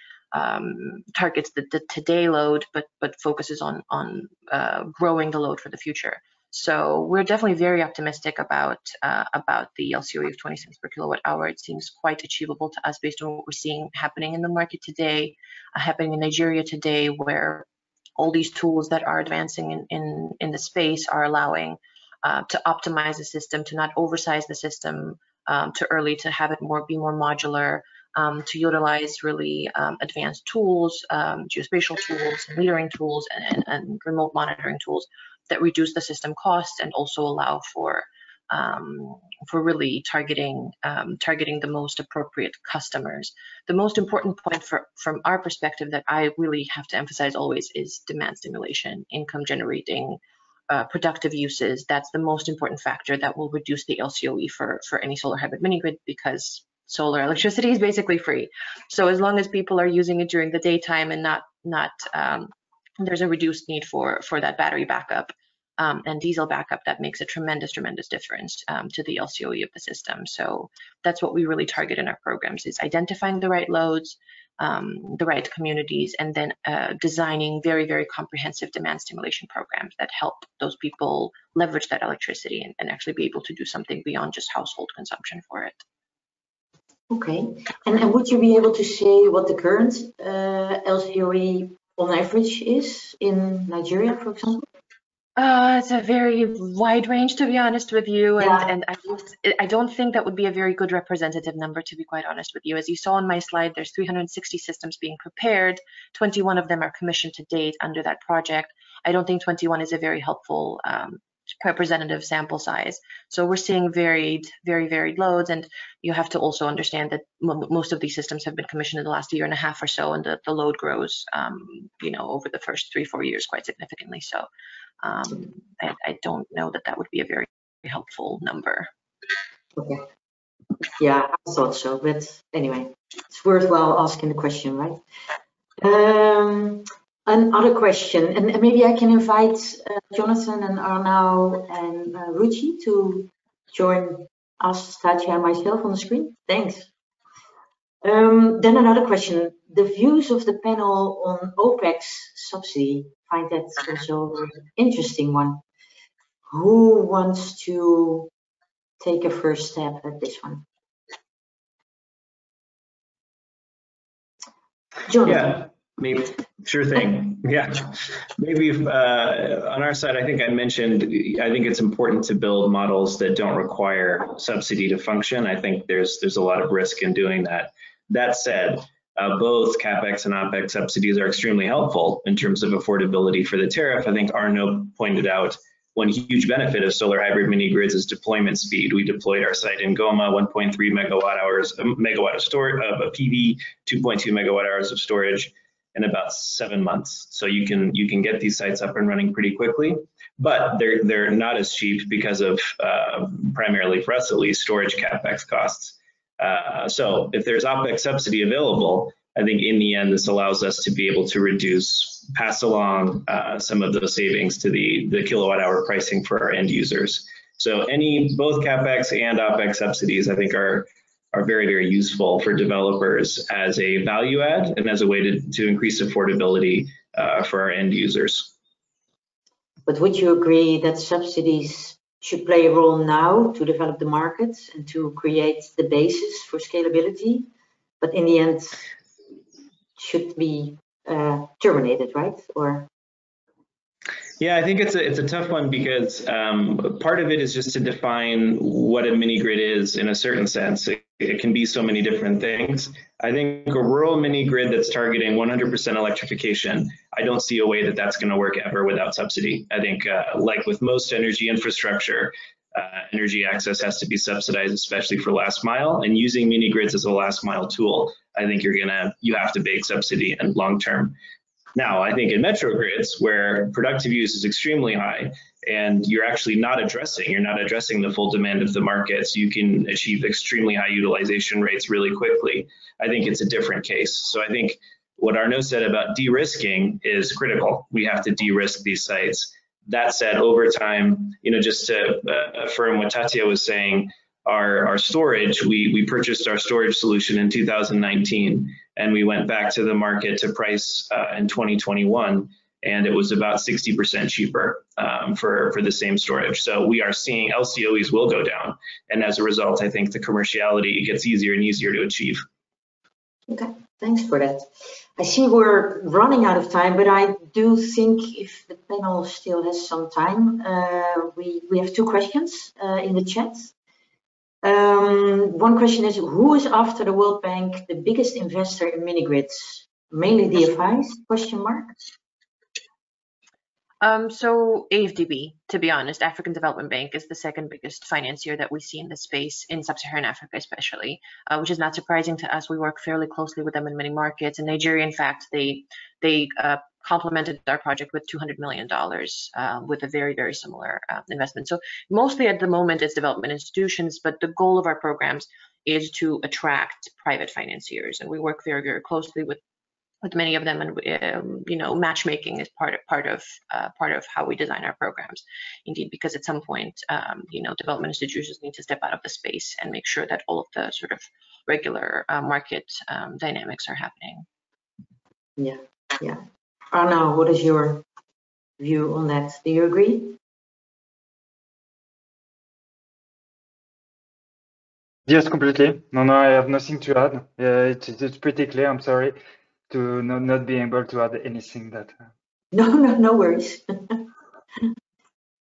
targets the today load, but focuses on growing the load for the future. So we're definitely very optimistic about the LCOE of 20 cents per kilowatt hour. It seems quite achievable to us based on what we're seeing happening in the market today, happening in Nigeria today, where all these tools that are advancing in the space are allowing to optimize the system, to not oversize the system too early, to have it be more modular, to utilize really advanced tools, geospatial tools, metering tools, and remote monitoring tools that reduce the system costs and also allow for really targeting the most appropriate customers. The most important point from our perspective that I really have to emphasize always is demand stimulation, income generating, productive uses. That's the most important factor that will reduce the LCOE for any solar hybrid mini grid, because solar electricity is basically free. So as long as people are using it during the daytime and not there's a reduced need for that battery backup and diesel backup, that makes a tremendous difference to the LCOE of the system. So that's what we really target in our programs, is identifying the right loads, the right communities, and then designing very comprehensive demand stimulation programs that help those people leverage that electricity and actually be able to do something beyond just household consumption for it. Okay, and would you be able to say what the current LCOE on average is in Nigeria, for example? It's a very wide range, to be honest with you, Yeah. and I don't think that would be a very good representative number, to be quite honest with you. As you saw on my slide, there's 360 systems being prepared. 21 of them are commissioned to date under that project. I don't think 21 is a very helpful representative sample size. So we're seeing very varied loads, and you have to also understand that most of these systems have been commissioned in the last year and a half or so, and the load grows, over the first 3-4 years quite significantly. So I don't know that would be a very helpful number. Okay. Yeah, I thought so, but anyway, it's worthwhile asking the question, right? Another question, and maybe I can invite Jonathan and Arnau and Ruchi to join us, Satya and myself on the screen. Thanks. Then another question, the views of the panel on OPEX subsidy. I find that also an interesting one. Who wants to take a first step at this one? Jonathan. Yeah, maybe. Sure thing. Yeah, maybe on our side, I think I mentioned, I think it's important to build models that don't require subsidy to function. I think there's a lot of risk in doing that. That said, both CapEx and OpEx subsidies are extremely helpful in terms of affordability for the tariff. I think Arno pointed out one huge benefit of solar hybrid mini grids is deployment speed. We deployed our site in Goma, 1.3 megawatt of storage of PV, 2.2 megawatt hours of storage in about 7 months. So you can get these sites up and running pretty quickly, but they're not as cheap because of primarily for us at least storage CapEx costs. So if there's OpEx subsidy available, I think in the end, this allows us to be able to pass along some of those savings to the kilowatt hour pricing for our end users. So both CapEx and OpEx subsidies, I think are very useful for developers as a value add and as a way to increase affordability for our end users. But would you agree that subsidies should play a role now to develop the markets and to create the basis for scalability, but in the end should be terminated, right? Or yeah, I think it's a tough one because part of it is just to define what a mini grid is in a certain sense. It can be so many different things. I think a rural mini grid that's targeting 100% electrification, I don't see a way that that's going to work ever without subsidy. I think like with most energy infrastructure, energy access has to be subsidized, especially for last mile, and using mini grids as a last mile tool, I think you have to bake subsidy in long term. Now, I think in metro grids where productive use is extremely high and you're not addressing the full demand of the market, so you can achieve extremely high utilization rates really quickly. I think it's a different case. So I think what Arno said about de-risking is critical. We have to de-risk these sites. That said, over time, just to affirm what Tatya was saying, our storage, we purchased our storage solution in 2019, and we went back to the market to price in 2021, and it was about 60% cheaper for the same storage. So we are seeing LCOEs will go down, and as a result, I think the commerciality gets easier and easier to achieve. Okay, Thanks for that. I see we're running out of time, but I do think if the panel still has some time, we have 2 questions in the chat. One question is, who is after the World Bank the biggest investor in mini-grids? Mainly DFIs, question mark? So AFDB, to be honest, African Development Bank is the second biggest financier that we see in this space, in sub-Saharan Africa especially, which is not surprising to us. We work fairly closely with them in many markets. In Nigeria, in fact, they complemented our project with $200 million with a very, very similar investment. So mostly at the moment it's development institutions, but the goal of our programs is to attract private financiers, and we work very, very closely with many of them, and you know, matchmaking is part of how we design our programs. Indeed, because at some point, you know, development institutions need to step out of the space and make sure that all of the sort of regular market dynamics are happening. Yeah, yeah. Arno, what is your view on that? Do you agree? Yes, completely. No, I have nothing to add. It's pretty clear. I'm sorry to not be able to add anything that. No worries.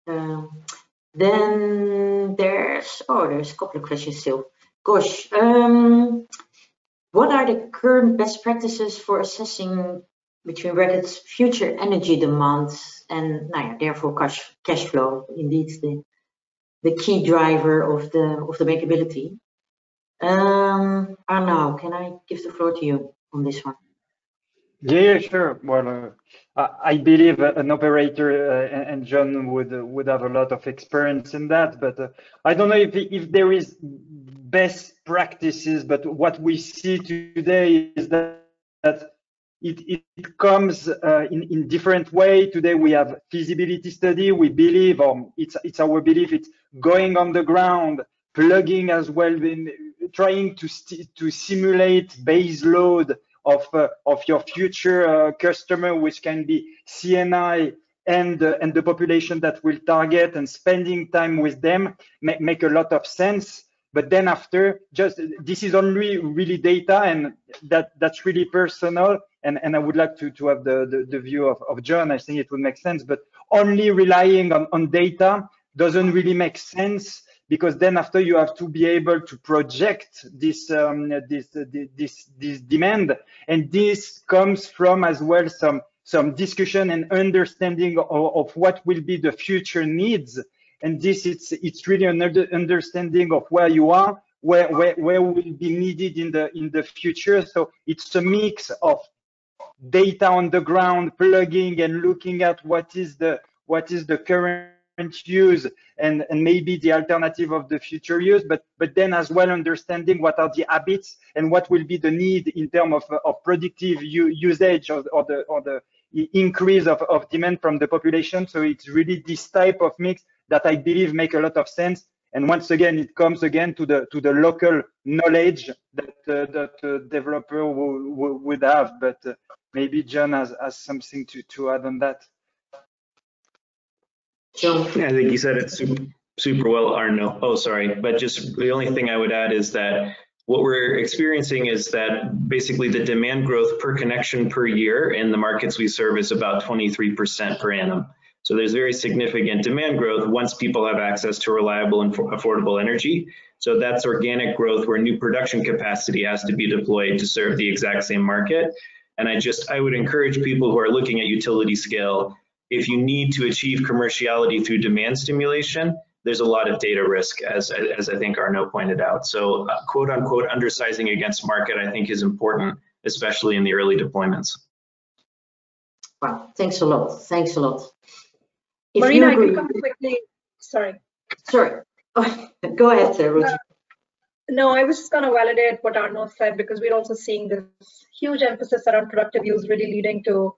Then there's a couple of questions still. Gosh, what are the current best practices for assessing, between brackets, future energy demands and therefore cash flow? Indeed, the key driver of the bankability. Arno, can I give the floor to you on this one? Yeah, sure. Well, I believe an operator and John would have a lot of experience in that, but I don't know if there is best practices. But what we see today is that it comes in different way. Today we have feasibility study. We believe, it's our belief, it's going on the ground, plugging as well, trying to simulate base load of your future customer, which can be CNI and the population that will target, and spending time with them make a lot of sense. But then after, just this is only really data, and that's really personal. And I would like to have the view of John. I think it would make sense, but only relying on data doesn't really make sense, because then after you have to be able to project this demand, and this comes from as well some discussion and understanding of what will be the future needs. And this it's really an understanding of where you are, where will be needed in the future. So it's a mix of data on the ground, plugging and looking at what is the current use and maybe the alternative of the future use, but then as well understanding what are the habits and what will be the need in terms of productive usage or the increase of demand from the population. So it's really this type of mix that I believe make a lot of sense. And once again, it comes again to the local knowledge that the developer would have. But maybe John has something to add on that. John. Yeah, I think you said it super well, Arno. Oh, sorry. But just the only thing I would add is that what we're experiencing is that basically the demand growth per connection per year in the markets we serve is about 23% per annum. So there's very significant demand growth once people have access to reliable and affordable energy. So that's organic growth where new production capacity has to be deployed to serve the exact same market. And I would encourage people who are looking at utility scale, if you need to achieve commerciality through demand stimulation, there's a lot of data risk, as I think Arno pointed out. So quote unquote undersizing against market, I think, is important, especially in the early deployments. Wow, thanks a lot. Thanks a lot. Marina, I can come quickly. Sorry. Oh, go ahead, Ruchi. No, I was just going to validate what Arno said, because we're also seeing this huge emphasis around productive use really leading to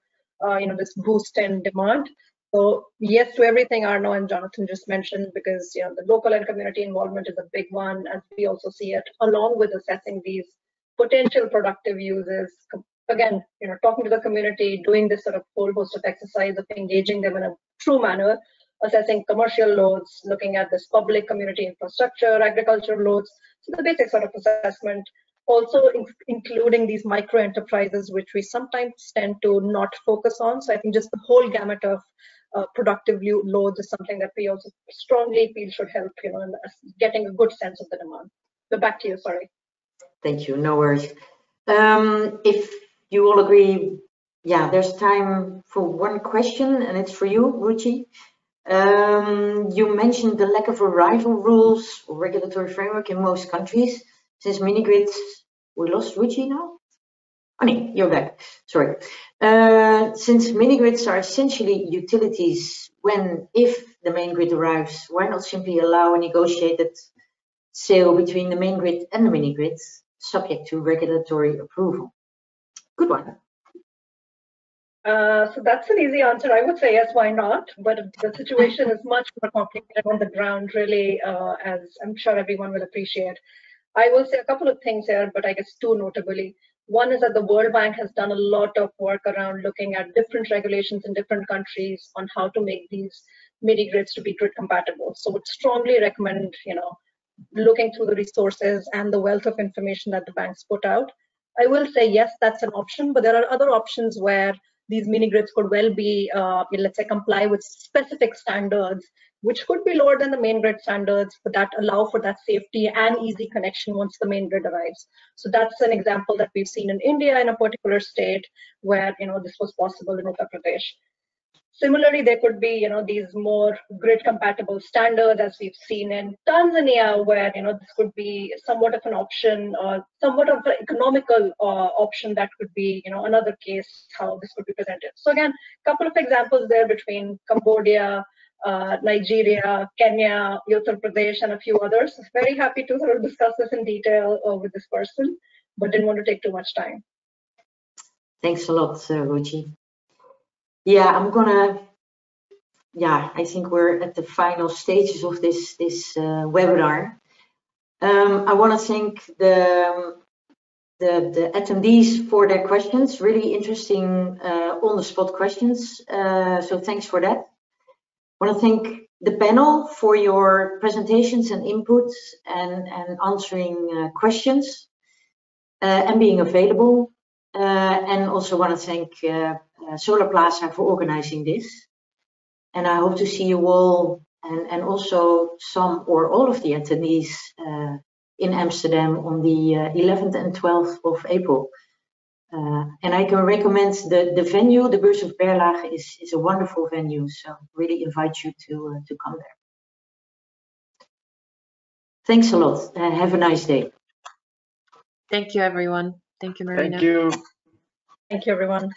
this boost in demand. So yes to everything Arno and Jonathan just mentioned, because the local and community involvement is a big one, and we also see it along with assessing these potential productive uses. Again, talking to the community, doing this sort of whole host of exercise of engaging them in a true manner, assessing commercial loads, looking at this public community infrastructure, agricultural loads, so the basic sort of assessment. Also including these micro enterprises, which we sometimes tend to not focus on. So I think just the whole gamut of productive loads is something that we also strongly feel should help, in getting a good sense of the demand. So back to you, sorry. Thank you, no worries. If you all agree, yeah, there's time for one question, and it's for you, Ruchi. You mentioned the lack of arrival rules or regulatory framework in most countries. Since mini-grids, we lost Ruchi now? Oh, no, you're back, sorry. Since mini-grids are essentially utilities if the main grid arrives, why not simply allow a negotiated sale between the main grid and the mini-grids, subject to regulatory approval? Good one. So that's an easy answer. I would say yes, why not? But the situation is much more complicated on the ground, really, as I'm sure everyone will appreciate. I will say a couple of things here, but I guess two notably. One is that the World Bank has done a lot of work around looking at different regulations in different countries on how to make these mini grids to be grid compatible. So would strongly recommend, looking through the resources and the wealth of information that the banks put out. I will say, yes, that's an option, but there are other options where these mini grids could well be, let's say, comply with specific standards, which could be lower than the main grid standards, but that allow for that safety and easy connection once the main grid arrives. So that's an example that we've seen in India in a particular state where, this was possible in Uttar Pradesh. Similarly, there could be, these more grid compatible standards, as we've seen in Tanzania, where, this could be somewhat of an option or somewhat of an economical option that could be, another case how this could be presented. So again, a couple of examples there between Cambodia, Nigeria, Kenya, Uttar Pradesh, and a few others. Very happy to sort of discuss this in detail with this person, but didn't want to take too much time. Thanks a lot, Ruchi. Yeah, I think we're at the final stages of this webinar. I want to thank the attendees for their questions, really interesting on-the-spot questions. So thanks for that. I want to thank the panel for your presentations and inputs and answering questions and being available. And also want to thank Solarplaza for organizing this. And I hope to see you all and also some or all of the attendees in Amsterdam on the 11th and 12th of April. And I can recommend the venue, the Beurs of Berlage is a wonderful venue, so really invite you to come there. Thanks a lot. Have a nice day. Thank you, everyone. Thank you, Marina. Thank you. Thank you, everyone.